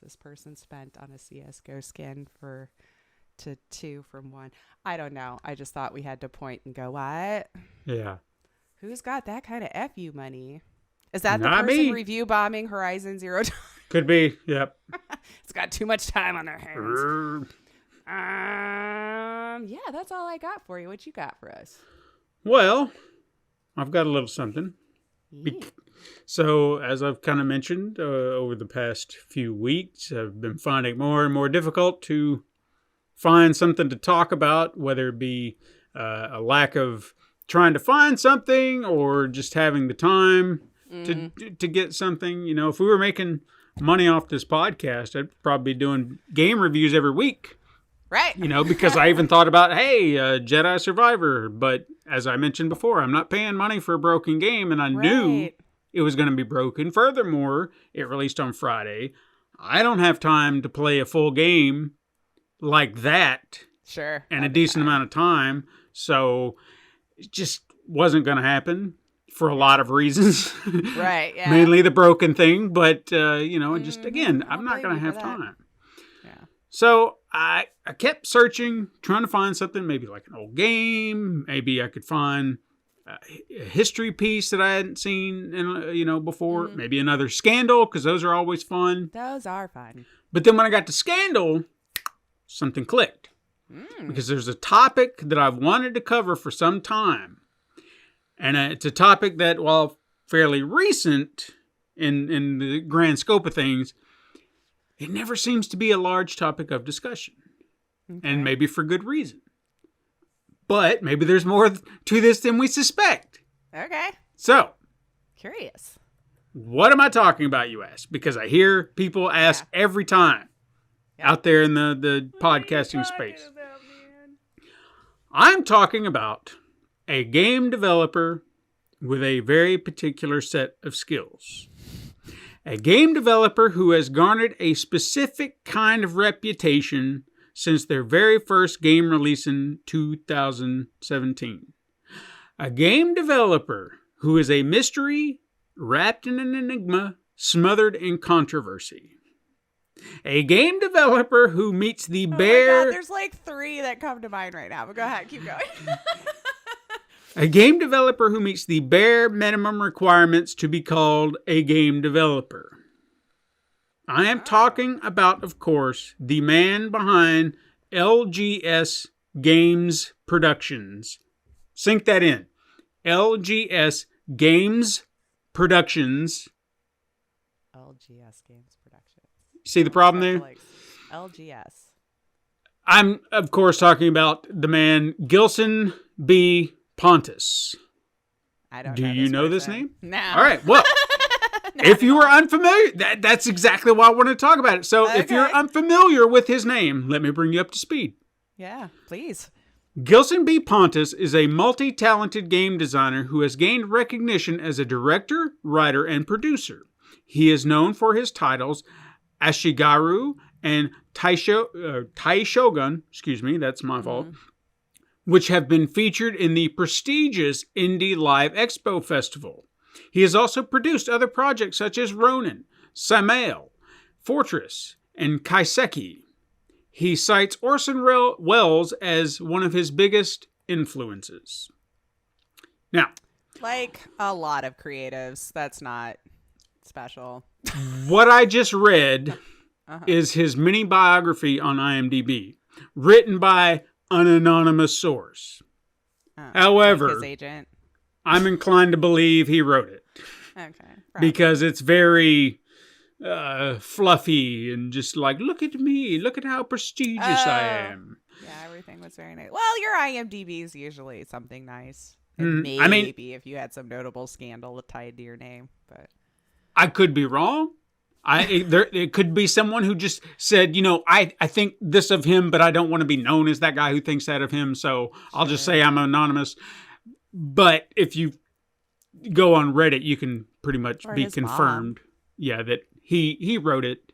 this person spent on a CSGO skin to 2 from 1. I don't know. I just thought we had to point and go, what? Yeah. Who's got that kind of FU money? Is that the Not person me. review bombing Horizon Zero Dawn? Could be. Yep. It's got too much time on their hands. Yeah, that's all I got for you. What you got for us? Well, I've got a little something. Yeah. So, as I've kind of mentioned over the past few weeks, I've been finding more and more difficult to find something to talk about, whether it be a lack of trying to find something or just having the time to get something. If we were making money off this podcast, I'd probably be doing game reviews every week. Right. Because I even thought about, hey, Jedi Survivor. But as I mentioned before, I'm not paying money for a broken game, and I knew it was going to be broken. Furthermore, it released on Friday. I don't have time to play a full game like that. Sure. And a decent amount of time. So it just wasn't going to happen for a lot of reasons. Right. Yeah. Mainly the broken thing. But, just again, I'm not going to have time. Yeah. So I kept searching, trying to find something, maybe like an old game. Maybe I could find a history piece that I hadn't seen, before. Maybe another Scandal, because those are always fun. Those are fun. But then when I got to Scandal, something clicked. Because there's a topic that I've wanted to cover for some time. And it's a topic that, while fairly recent in the grand scope of things, it never seems to be a large topic of discussion. Okay. And maybe for good reason. But maybe there's more to this than we suspect. Okay. So. Curious. What am I talking about, you ask? Because I hear people ask every time out there in the podcasting space. I'm talking about a game developer with a very particular set of skills. A game developer who has garnered a specific kind of reputation since their very first game release in 2017. A game developer who is a mystery wrapped in an enigma, smothered in controversy. A game developer who meets the bare... Oh my God, there's like 3 that come to mind right now, but go ahead, keep going. A game developer who meets the bare minimum requirements to be called a game developer. I am talking about, of course, the man behind LGS Games Productions. Sink that in. LGS Games Productions. LGS Games Productions. See the problem there? LGS. I'm, of course, talking about the man Gilson B. Pontes. I don't Do know you know this name? No. All right, well... If you are unfamiliar, that's exactly why I want to talk about it. So if you're unfamiliar with his name, let me bring you up to speed. Yeah, please. Gilson B. Pontes is a multi-talented game designer who has gained recognition as a director, writer, and producer. He is known for his titles Ashigaru and Taishogun, that's my fault, which have been featured in the prestigious Indie Live Expo Festival. He has also produced other projects such as Ronin, Samael, Fortress, and Kaiseki. He cites Orson Welles as one of his biggest influences. Now, like a lot of creatives, that's not special. What I just read is his mini biography on IMDb, written by an anonymous source. However, like his agent. I'm inclined to believe he wrote it. Okay. Probably. Because it's very fluffy and just like, look at me, look at how prestigious I am. Yeah, everything was very nice. Well, your IMDb is usually something nice. And maybe if you had some notable scandal tied to your name, but I could be wrong. It could be someone who just said, I think this of him, but I don't want to be known as that guy who thinks that of him, so I'll just say I'm anonymous. But if you go on Reddit, you can pretty much be confirmed, that he wrote it,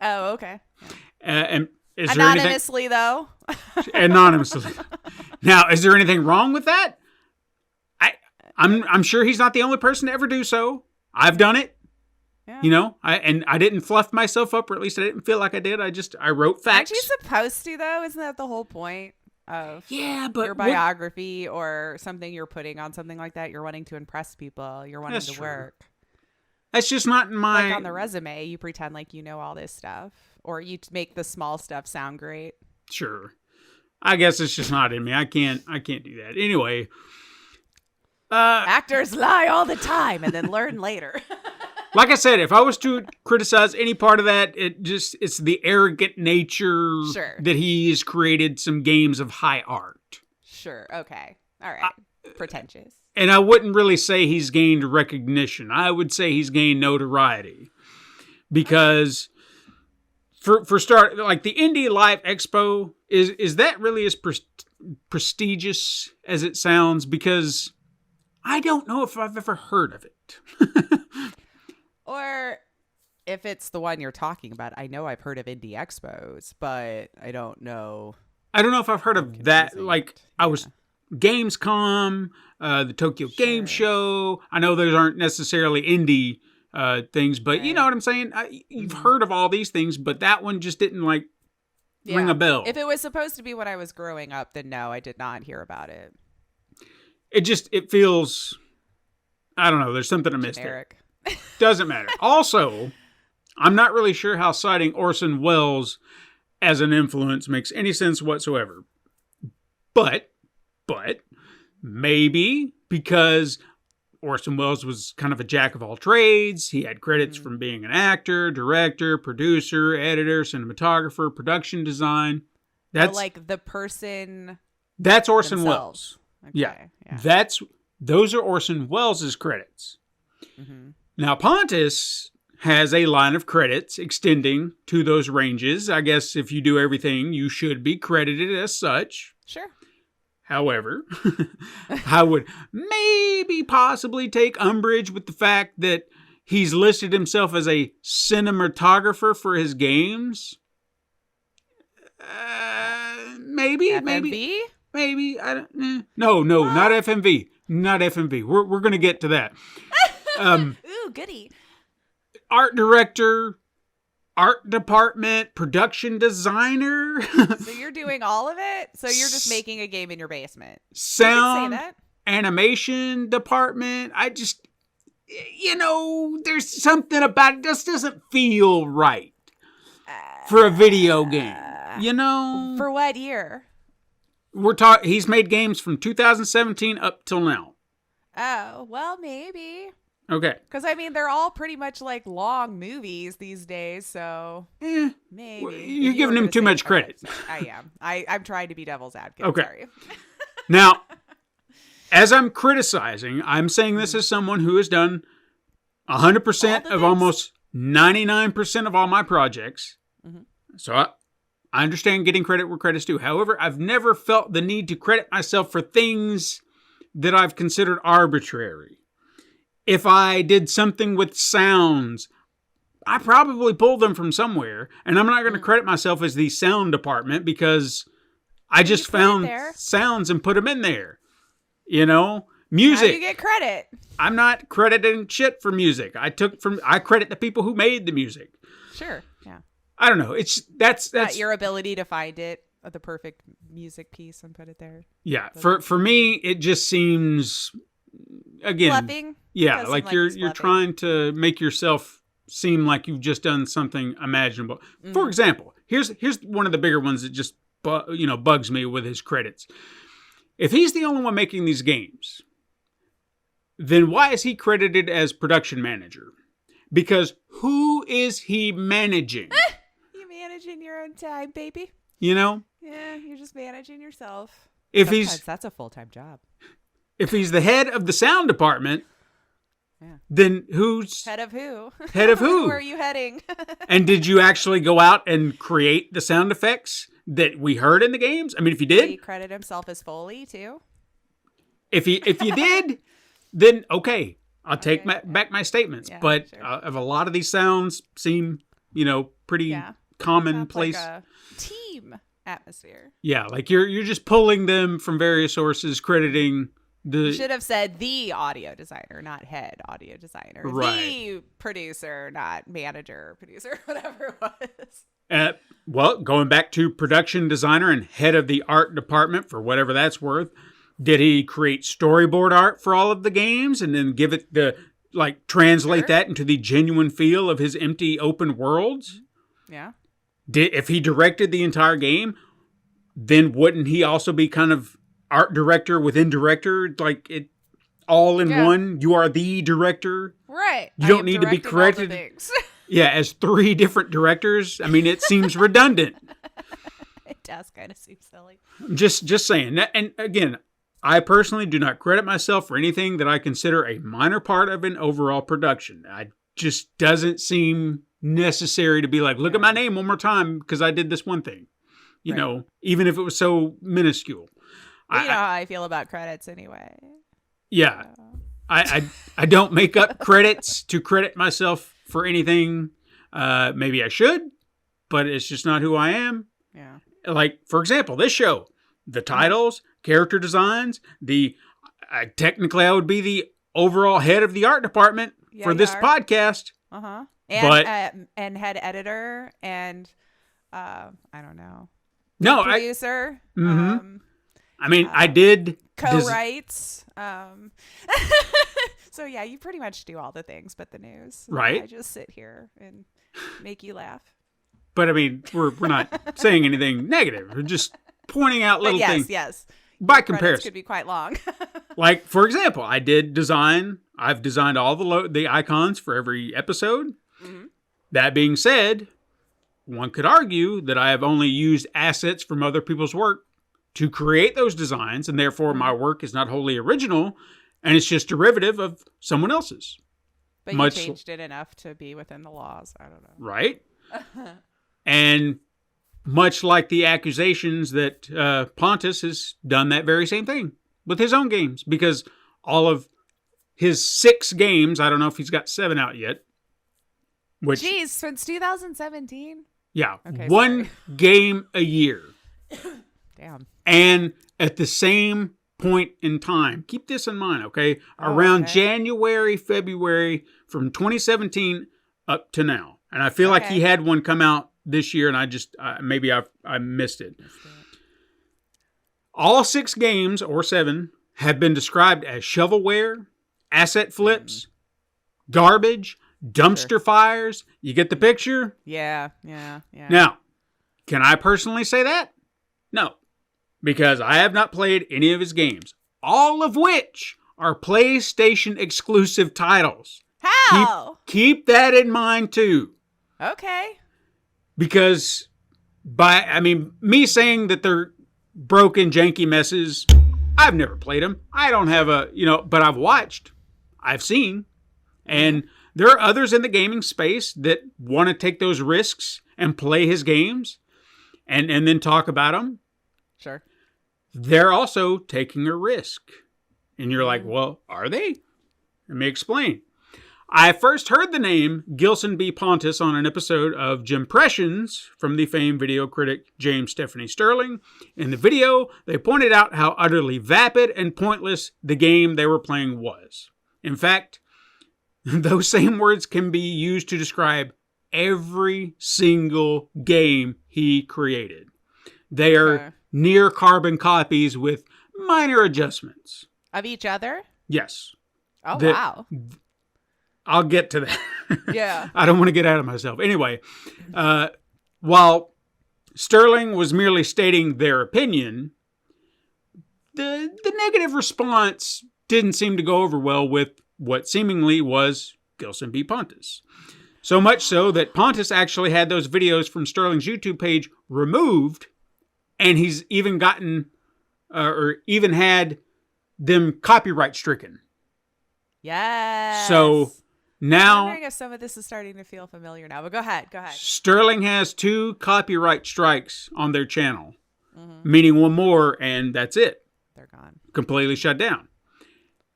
Oh, okay. And is anonymously, though. Anonymously. Now, is there anything wrong with that? I'm sure he's not the only person to ever do so. I've done it. Yeah. I didn't fluff myself up, or at least I didn't feel like I did. I wrote facts. Aren't you supposed to, though? Isn't that the whole point of but your biography or something you're putting on something like that? You're wanting to impress people. You're wanting to work. That's just not in my... Like on the resume, you pretend like you know all this stuff. Or you make the small stuff sound great. Sure. I guess it's just not in me. I can't do that. Anyway. Actors lie all the time and then learn later. Like I said, if I was to criticize any part of that, it's the arrogant nature that he has created some games of high art. Sure. Okay. All right. Pretentious. And I wouldn't really say he's gained recognition. I would say he's gained notoriety. Because for start, like the Indie Live Expo, is that really as prestigious as it sounds? Because I don't know if I've ever heard of it. Or if it's the one you're talking about, I know I've heard of Indie Expos, but I don't know. I don't know if I've heard of that. Like, I was Gamescom, the Tokyo Game Show. I know those aren't necessarily indie things, but you know what I'm saying? You've heard of all these things, but that one just didn't ring a bell. If it was supposed to be when I was growing up, then no, I did not hear about it. It feels, I don't know, there's something I missed there. Doesn't matter. Also, I'm not really sure how citing Orson Welles as an influence makes any sense whatsoever. But maybe because Orson Welles was kind of a jack of all trades. He had credits from being an actor, director, producer, editor, cinematographer, production design. That's like the person. That's Orson Welles. Okay, yeah. Those are Orson Welles' credits. Mm-hmm. Now, Pontes has a line of credits extending to those ranges. I guess if you do everything, you should be credited as such. Sure. However, I would maybe possibly take umbrage with the fact that he's listed himself as a cinematographer for his games. Maybe. FMV? Maybe. I don't. No, not FMV. Not FMV. We're gonna get to that. Ooh, goody. Art director, art department, production designer. So you're doing all of it? So you're just making a game in your basement? Sound, you can say that. Animation department. I just, there's something about it just doesn't feel right for a video game. For what year? He's made games from 2017 up till now. Oh, well, maybe. Okay. Because, they're all pretty much like long movies these days, so maybe. Well, you're giving him too much credit. I am. I'm trying to be devil's advocate. Okay. Sorry. Now, as I'm criticizing, I'm saying this as someone who has done 100% of almost 99% of all my projects. Mm-hmm. So I understand getting credit where credit's due. However, I've never felt the need to credit myself for things that I've considered arbitrary. If I did something with sounds, I probably pulled them from somewhere, and I'm not going to credit myself as the sound department because I just found sounds and put them in there. Music. How do you get credit? I'm not crediting shit for music. I credit the people who made the music. Sure. Yeah. I don't know. That's not your ability to find the perfect music piece and put it there. Yeah. For me, it just seems again. Fluffing? Yeah, like you're trying to make yourself seem like you've just done something imaginable. Mm-hmm. For example, here's one of the bigger ones that just bugs me with his credits. If he's the only one making these games, then why is he credited as production manager? Because who is he managing? You're managing your own time, baby. Yeah, you're just managing yourself. Sometimes that's a full-time job. If he's the head of the sound department, then who's... Head of who? Head of who? Where are you heading? And did you actually go out and create the sound effects that we heard in the games? If you did... He credit himself as Foley, too? If you did, then okay. I'll take back my statements. Yeah, but sure. Of a lot of these sounds seem, pretty commonplace. Like a team atmosphere. Yeah, like you're just pulling them from various sources, crediting... You should have said the audio designer, not head audio designer. Right. The producer, not manager, producer, whatever it was. Well, going back to production designer and head of the art department, for whatever that's worth, did he create storyboard art for all of the games and then give it translate that into the genuine feel of his empty open worlds? Yeah. If he directed the entire game, then wouldn't he also be kind of art director within director, like it all in one? You are the director, right? You don't need to be credited as 3 different directors. It seems redundant. It does kind of seem silly. Just saying. And again, I personally do not credit myself for anything that I consider a minor part of an overall production. I just doesn't seem necessary to be like, look at my name one more time because I did this one thing. Even if it was so minuscule. You know how I feel about credits anyway. Yeah. I don't make up credits to credit myself for anything. Maybe I should, but it's just not who I am. Yeah. Like, for example, this show, the titles, character designs, technically I would be the overall head of the art department for this podcast. Uh-huh. And head editor and, I don't know. No, producer. Mm-hmm. I did co-writes. So yeah, you pretty much do all the things but the news. Right. I just sit here and make you laugh. But we're not saying anything negative. We're just pointing out little things. Yes. By comparison, could be quite long. Like, for example, I've designed all the icons for every episode. Mm-hmm. That being said, one could argue that I have only used assets from other people's work to create those designs, and therefore my work is not wholly original, and it's just derivative of someone else's. But you changed it enough to be within the laws. I don't know. Right? And much like the accusations that Pontes has done that very same thing with his own games, because all of his 6 games, I don't know if he's got 7 out yet. Jeez, since 2017? Yeah. Okay, one game a year. Damn. And at the same point in time, keep this in mind, okay? Around January, February from 2017 up to now. And I feel like he had one come out this year, and I just, maybe I missed it. All 6 games, or 7, have been described as shovelware, asset flips, garbage, dumpster fires. You get the picture? Yeah. Now, can I personally say that? No, because I have not played any of his games, all of which are PlayStation exclusive titles. How? Keep that in mind too. Okay. Because me saying that they're broken, janky messes, I've never played them. I don't have but I've watched, I've seen, and there are others in the gaming space that want to take those risks and play his games and then talk about them. Sure. They're also taking a risk. And you're like, well, are they? Let me explain. I first heard the name Gilson B. Pontes on an episode of Jimpressions from the famed video critic James Stephanie Sterling. In the video, they pointed out how utterly vapid and pointless the game they were playing was. In fact, those same words can be used to describe every single game he created. They are near carbon copies with minor adjustments. Of each other? Yes. Oh, wow. I'll get to that. Yeah. I don't want to get out of myself. Anyway, while Sterling was merely stating their opinion, the negative response didn't seem to go over well with what seemingly was Gilson B. Pontes. So much so that Pontes actually had those videos from Sterling's YouTube page removed, and he's even gotten, or even had them copyright stricken. Yes. So now, I'm wondering if some of this is starting to feel familiar now, but go ahead. Sterling has 2 copyright strikes on their channel, meaning one more, and that's it. They're gone. Completely shut down.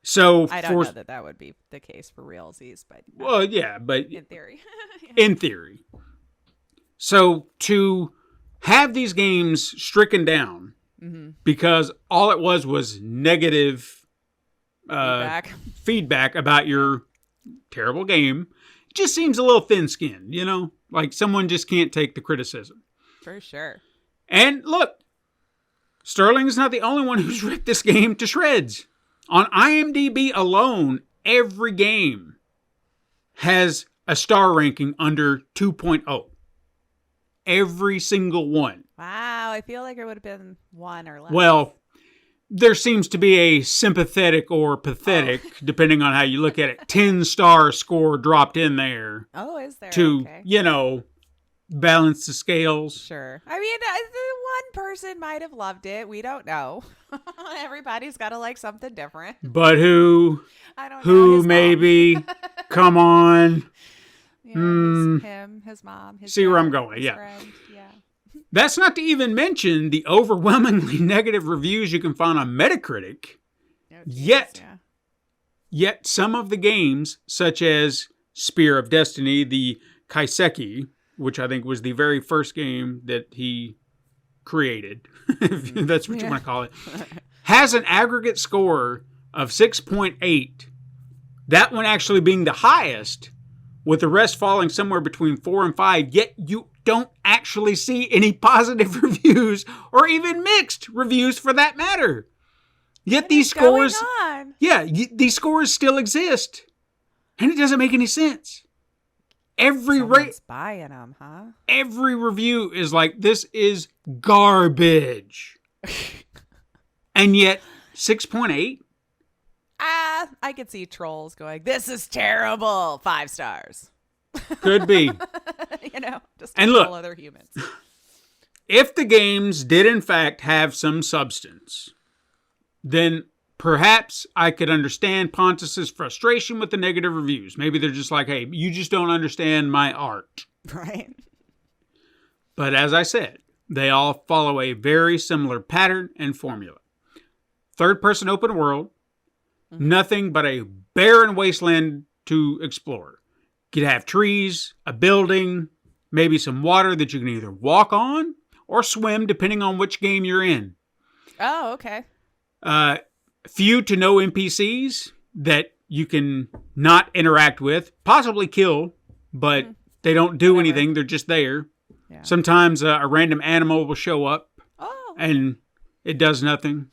So I don't know that would be the case for realsies, but well, yeah, but in theory, in theory. So to have these games stricken down because all it was negative feedback about your terrible game, it just seems a little thin-skinned, like someone just can't take the criticism. For sure. And look, Sterling's not the only one who's ripped this game to shreds. On IMDb alone, every game has a star ranking under 2.0. Every single one. Wow, I feel like it would have been 1 or less. Well, there seems to be a sympathetic or pathetic, depending on how you look at it, 10-star score dropped in there. Oh, is there? To, balance the scales. Sure. I mean, one person might have loved it. We don't know. Everybody's got to like something different. But who? I don't know. Who maybe? Come on. Yeah, him, his mom, his See dad, where I'm going. his Yeah. friend. Yeah. That's not to even mention the overwhelmingly negative reviews you can find on Metacritic. Oh, geez, Yet some of the games, such as Spear of Destiny, the Kaiseki, which I think was the very first game that he created, if that's what you want to call it, has an aggregate score of 6.8. That one actually being the highest, with the rest falling somewhere between 4 and 5, yet you don't actually see any positive reviews or even mixed reviews for that matter. Yet these scores, these scores still exist, and it doesn't make any sense. Someone's buying them, huh? Every review is like, this is garbage. And yet 6.8? I could see trolls going, this is terrible. 5 stars. Could be. Just and look, look, other humans. If the games did in fact have some substance, then perhaps I could understand Pontes' frustration with the negative reviews. Maybe they're just like, hey, you just don't understand my art. Right. But as I said, they all follow a very similar pattern and formula. Third-person open world, nothing but a barren wasteland to explore. You could have trees, a building, maybe some water that you can either walk on or swim, depending on which game you're in. Oh, okay. Few to no NPCs that you can not interact with, possibly kill, but they don't do anything. They're just there. Yeah. Sometimes a random animal will show up and it does nothing.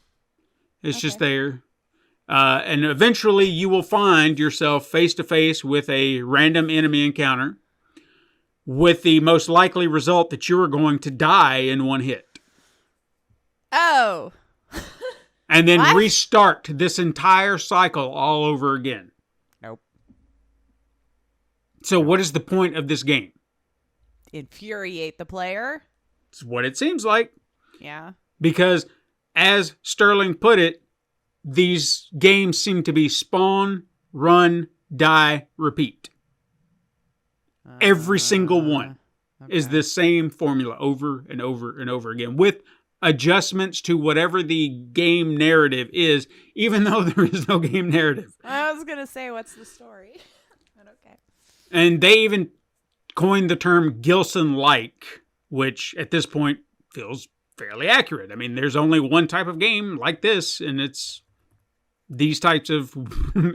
It's just there. And eventually you will find yourself face to face with a random enemy encounter with the most likely result that you are going to die in one hit. Oh. And then restart this entire cycle all over again. Nope. So what is the point of this game? Infuriate the player. It's what it seems like. Yeah. Because, as Sterling put it, these games seem to be spawn, run, die, repeat. Every single one is the same formula over and over and over again, with adjustments to whatever the game narrative is, even though there is no game narrative. I was going to say, what's the story? But okay. And they even coined the term Gilson-like, which at this point feels fairly accurate. I mean, there's only one type of game like this, and it's these types of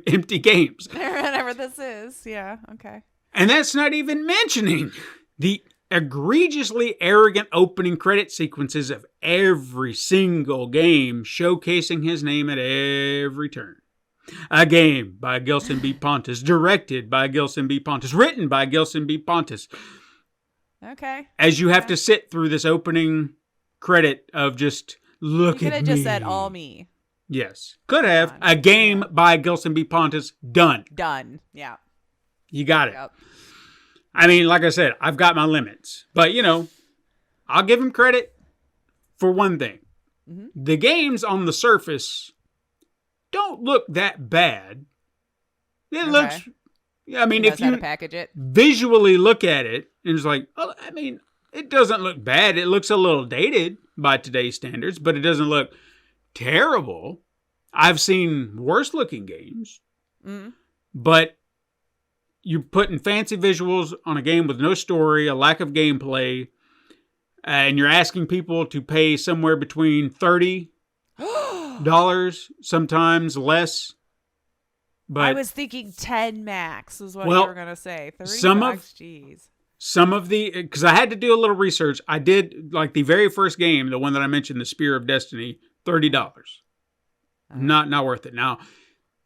empty games. Whatever this is. Yeah, okay. And that's not even mentioning the egregiously arrogant opening credit sequences of every single game, showcasing his name at every turn. A game by Gilson B. Pontes, directed by Gilson B. Pontes, written by Gilson B. Pontes. Okay. As you have to sit through this opening credit of just, look at me. You could have just said, all me. Yes. Could have. A game by Gilson B. Pontes, done. Done. Yeah. You got it. Yep. I mean, like I said, I've got my limits. But, I'll give him credit for one thing. Mm-hmm. The games on the surface don't look that bad. It looks... I mean, if you package it. Visually look at it, and it's like, oh, I mean, it doesn't look bad. It looks a little dated by today's standards, but it doesn't look terrible. I've seen worse looking games. Mm-hmm. But you're putting fancy visuals on a game with no story, a lack of gameplay, and you're asking people to pay somewhere between $30, sometimes less. But I was thinking 10 max is what you were going to say. 30 bucks, jeez. Some of because I had to do a little research. I did, like the very first game, the one that I mentioned, the Spear of Destiny, $30. Not worth it. Now,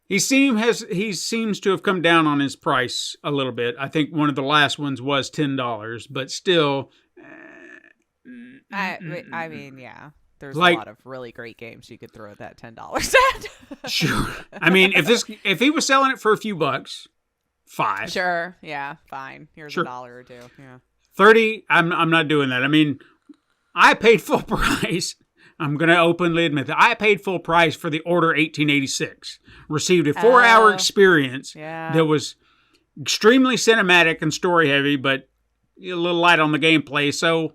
he seems to have come down on his price a little bit. I think one of the last ones was $10, but still. I mean, yeah. There's a lot of really great games you could throw that $10 at. Sure. I mean, if he was selling it for a few bucks, $5. Sure. Yeah. Fine. Here's $1 or $2. Yeah. $30. I'm not doing that. I mean, I paid full price. I'm going to openly admit that I paid full price for the Order 1886. Received a 4-hour experience that was extremely cinematic and story heavy, but a little light on the gameplay. So,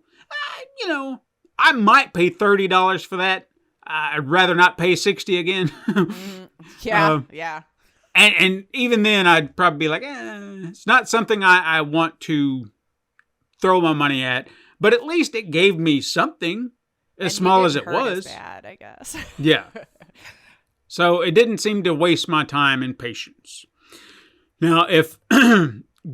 I might pay $30 for that. I'd rather not pay $60 again. Yeah. And even then, I'd probably be like, it's not something I want to throw my money at. But at least it gave me something, as small as it was. Bad, I guess. Yeah. So it didn't seem to waste my time and patience. Now, if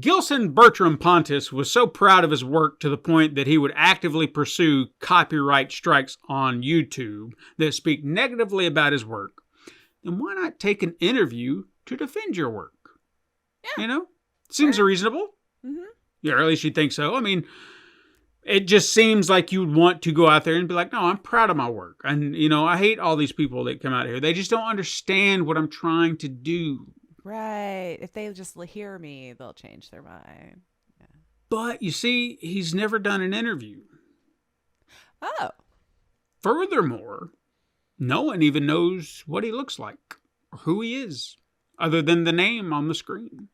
Gilson Bertram Pontes was so proud of his work to the point that he would actively pursue copyright strikes on YouTube that speak negatively about his work, then why not take an interview to defend your work? Yeah. Seems reasonable. Mm-hmm. Yeah, or at least you'd think so. I mean, it just seems like you'd want to go out there and be like, no, I'm proud of my work. And, I hate all these people that come out here. They just don't understand what I'm trying to do. Right. If they just hear me, they'll change their mind. Yeah. But, you see, he's never done an interview. Oh. Furthermore, no one even knows what he looks like or who he is, other than the name on the screen.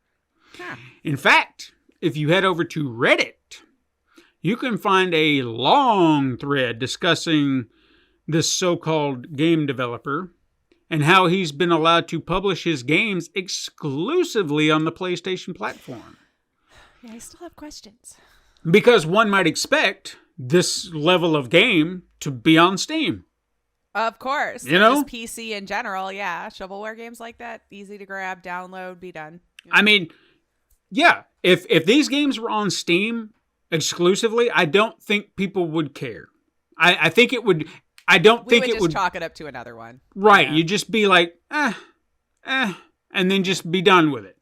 Huh. In fact, if you head over to Reddit, you can find a long thread discussing this so-called game developer and how he's been allowed to publish his games exclusively on the PlayStation platform. Yeah, I still have questions. Because one might expect this level of game to be on Steam. Of course. You know? Just PC in general, yeah. Shovelware games like that, easy to grab, download, be done. I mean, yeah. If these games were on Steam exclusively, I don't think people would care. I think it would... I don't think it would... just chalk it up to another one. Right. Yeah. You'd just be like, and then just be done with it.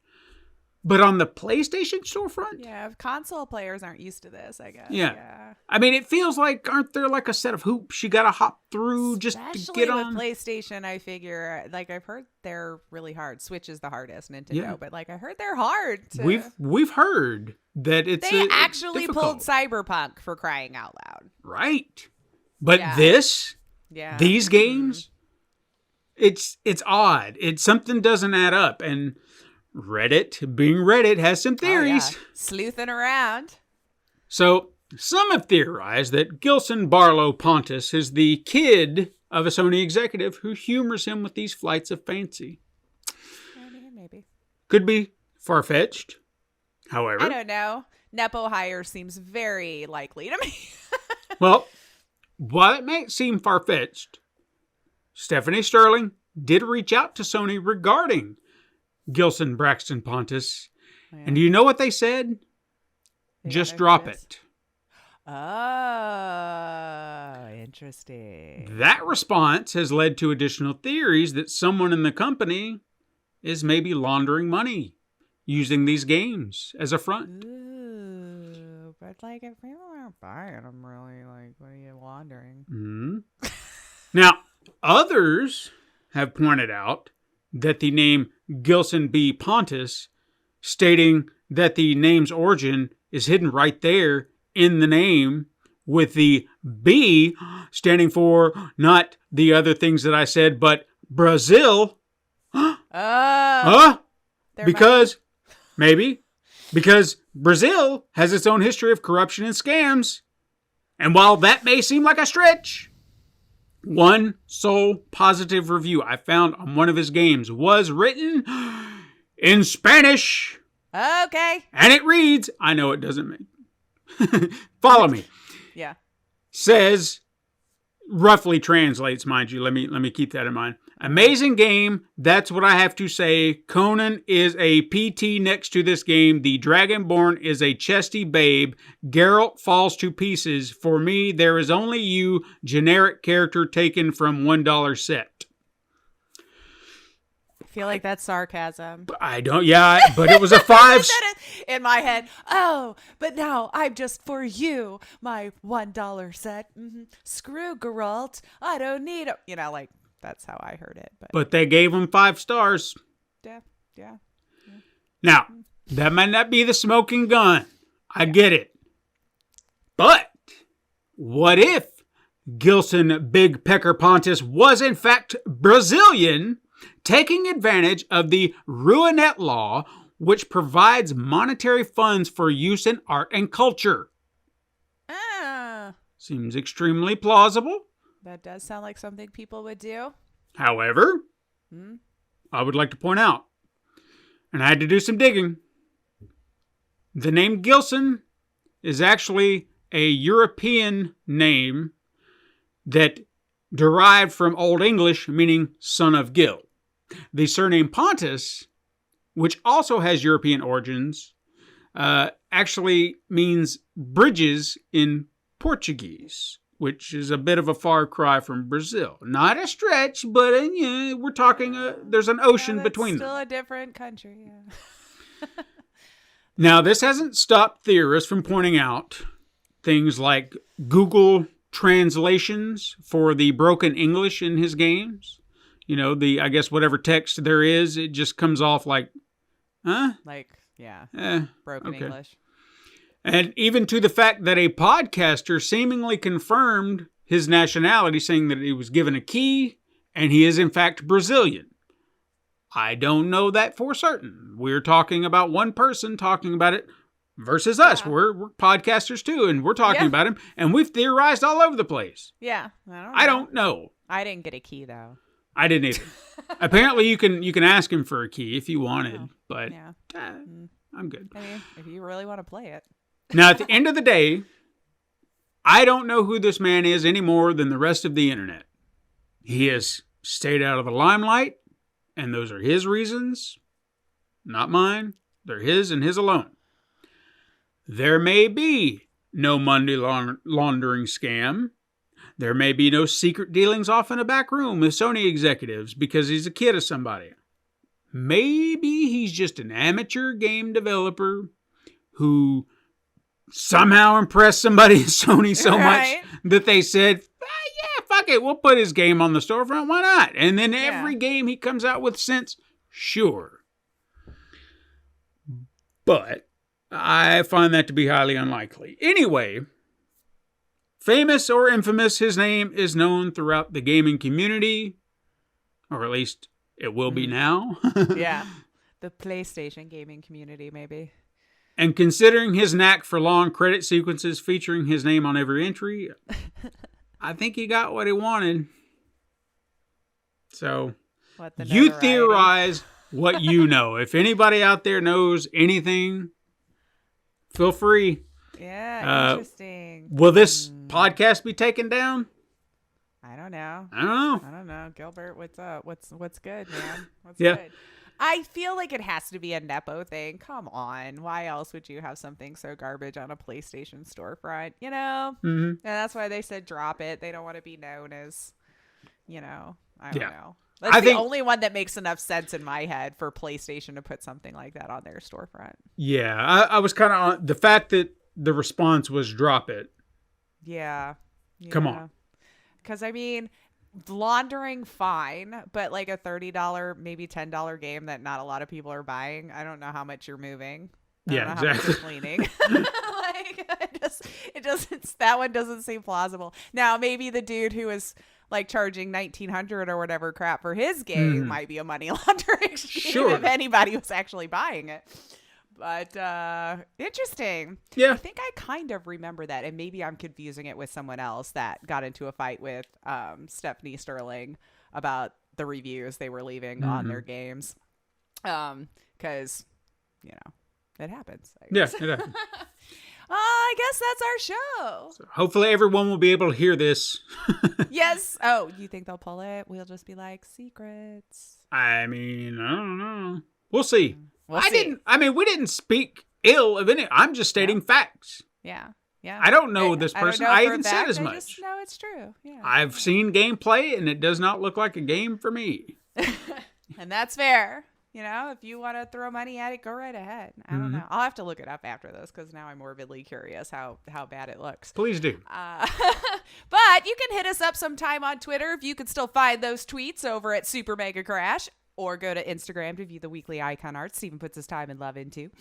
But on the PlayStation storefront? Yeah, console players aren't used to this, I guess. Yeah. I mean, it feels like, aren't there like a set of hoops you got to hop through just to get on? With PlayStation, I figure, like, I've heard they're really hard. Switch is the hardest, Nintendo, but like I heard they're hard. We've heard that it's They actually pulled Cyberpunk, for crying out loud. Right. But these games, it's odd. Something doesn't add up, and Reddit, being Reddit, has some theories. Oh, yeah. Sleuthing around. So, some have theorized that Gilson Barlow Pontes is the kid of a Sony executive who humors him with these flights of fancy. Maybe. Could be far-fetched. However, I don't know. Nepo hire seems very likely to me. Well, while it may seem far-fetched, Stephanie Sterling did reach out to Sony regarding Gilson Braxton Pontes. Oh, yeah. And do you know what they said? Just drop it. Oh, interesting. That response has led to additional theories that someone in the company is maybe laundering money using these games as a front. Ooh, but like if people aren't buying them, really, like, what are you laundering? Mm-hmm. Now, others have pointed out that the name Gilson B. Pontes, stating that the name's origin is hidden right there in the name, with the B standing for not the other things that I said, but Brazil. Because Brazil has its own history of corruption and scams. And while that may seem like a stretch, one sole positive review I found on one of his games was written in Spanish. Okay. And it reads, I know it doesn't make... Follow me. Yeah. Says, roughly translates, mind you. Let me keep that in mind. Amazing game. That's what I have to say. Conan is a PT next to this game. The Dragonborn is a chesty babe. Geralt falls to pieces. For me, there is only you. Generic character taken from $1 set. I feel like that's sarcasm. I don't, but it was a 5. In my head, but now I'm just for you, my $1 set. Mm-hmm. Screw Geralt. I don't need it. You know, like, that's how I heard it. But they gave him 5 stars. Yeah. Now, that might not be the smoking gun. I get it. But what if Gilson Big Pecker Pontes was in fact Brazilian, taking advantage of the Ruinette law, which provides monetary funds for use in art and culture? Seems extremely plausible. That does sound like something people would do. However, I would like to point out, and I had to do some digging, the name Gilson is actually a European name that derived from Old English, meaning son of Gil. The surname Pontes, which also has European origins, actually means bridges in Portuguese, which is a bit of a far cry from Brazil. Not a stretch, but we're talking, there's an ocean between them. Still a different country, yeah. Now, this hasn't stopped theorists from pointing out things like Google translations for the broken English in his games. You know, I guess whatever text there is, it just comes off like, huh? Like, yeah, broken okay. English. And even to the fact that a podcaster seemingly confirmed his nationality, saying that he was given a key, and he is in fact Brazilian. I don't know that for certain. We're talking about one person talking about it versus us. Yeah. We're podcasters too, and we're talking about him, and we've theorized all over the place. Yeah, I don't know. I didn't get a key though. I didn't either. Apparently, you can ask him for a key if you wanted, but I'm good. I mean, if you really want to play it. Now, at the end of the day, I don't know who this man is any more than the rest of the internet. He has stayed out of the limelight, and those are his reasons, not mine. They're his and his alone. There may be no money laundering scam. There may be no secret dealings off in a back room with Sony executives because he's a kid of somebody. Maybe he's just an amateur game developer who somehow impressed somebody at Sony so much that they said, yeah, fuck it, we'll put his game on the storefront, why not? And then every game he comes out with since, sure. But I find that to be highly unlikely. Anyway, famous or infamous, his name is known throughout the gaming community, or at least it will be now. Yeah, the PlayStation gaming community, maybe. And considering his knack for long credit sequences featuring his name on every entry, I think he got what he wanted. So, you theorize what you know. If anybody out there knows anything, feel free. Yeah, interesting. Will this podcast be taken down? I don't know. I don't know. Gilbert, what's up? What's good, man? What's good? I feel like it has to be a Nepo thing. Come on. Why else would you have something so garbage on a PlayStation storefront? You know? Mm-hmm. And that's why they said drop it. They don't want to be known as, I don't know. That's the only one that makes enough sense in my head for PlayStation to put something like that on their storefront. Yeah. I was kind of on the fact that the response was drop it. Yeah. Come on. Because, laundering, fine, but like a $30, maybe $10 game that not a lot of people are buying, I don't know how much you're moving. I don't know how much you're cleaning. That one doesn't seem plausible. Now, maybe the dude who is like charging $1,900 or whatever crap for his game might be a money laundering scheme if anybody was actually buying it. But interesting. Yeah. I think I kind of remember that, and maybe I'm confusing it with someone else that got into a fight with Stephanie Sterling about the reviews they were leaving on their games. Because, it happens. I guess. Yeah, it happens. I guess that's our show. So hopefully everyone will be able to hear this. Yes. Oh, you think they'll pull it? We'll just be like, secrets. I don't know. We'll see. We didn't speak ill of any. I'm just stating facts. Yeah. Yeah. I don't know this person. I even said as much. I just know it's true. Yeah. I've seen gameplay, and it does not look like a game for me. And that's fair. If you want to throw money at it, go right ahead. I don't know. I'll have to look it up after this because now I'm morbidly curious how bad it looks. Please do. But you can hit us up sometime on Twitter if you can still find those tweets over at Super Mega Crash. Or go to Instagram to view the weekly icon art Steven puts his time and love into.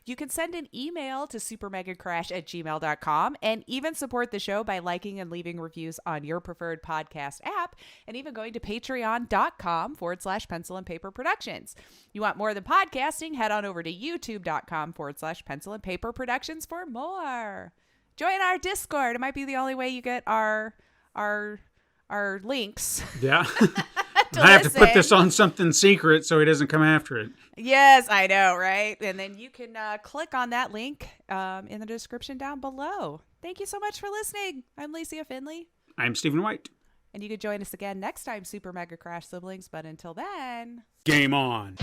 You can send an email to supermegacrash@gmail.com and even support the show by liking and leaving reviews on your preferred podcast app and even going to patreon.com/pencil and paper productions. You want more than podcasting? Head on over to youtube.com/pencil and paper productions for more. Join our Discord. It might be the only way you get our links. Yeah. I have to put this on something secret so he doesn't come after it. Yes, I know, right? And then you can click on that link in the description down below. Thank you so much for listening. I'm Licia Finley. I'm Stephen White. And you can join us again next time, Super Mega Crash siblings. But until then, game on.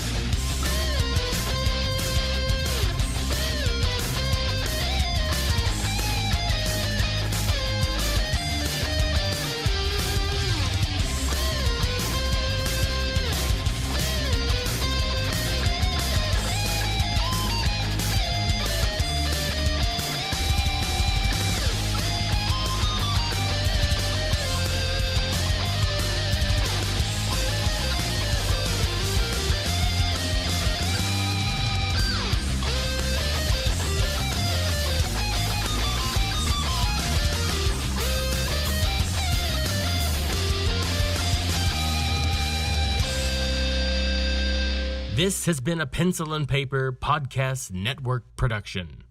This has been a Pencil and Paper Podcast Network production.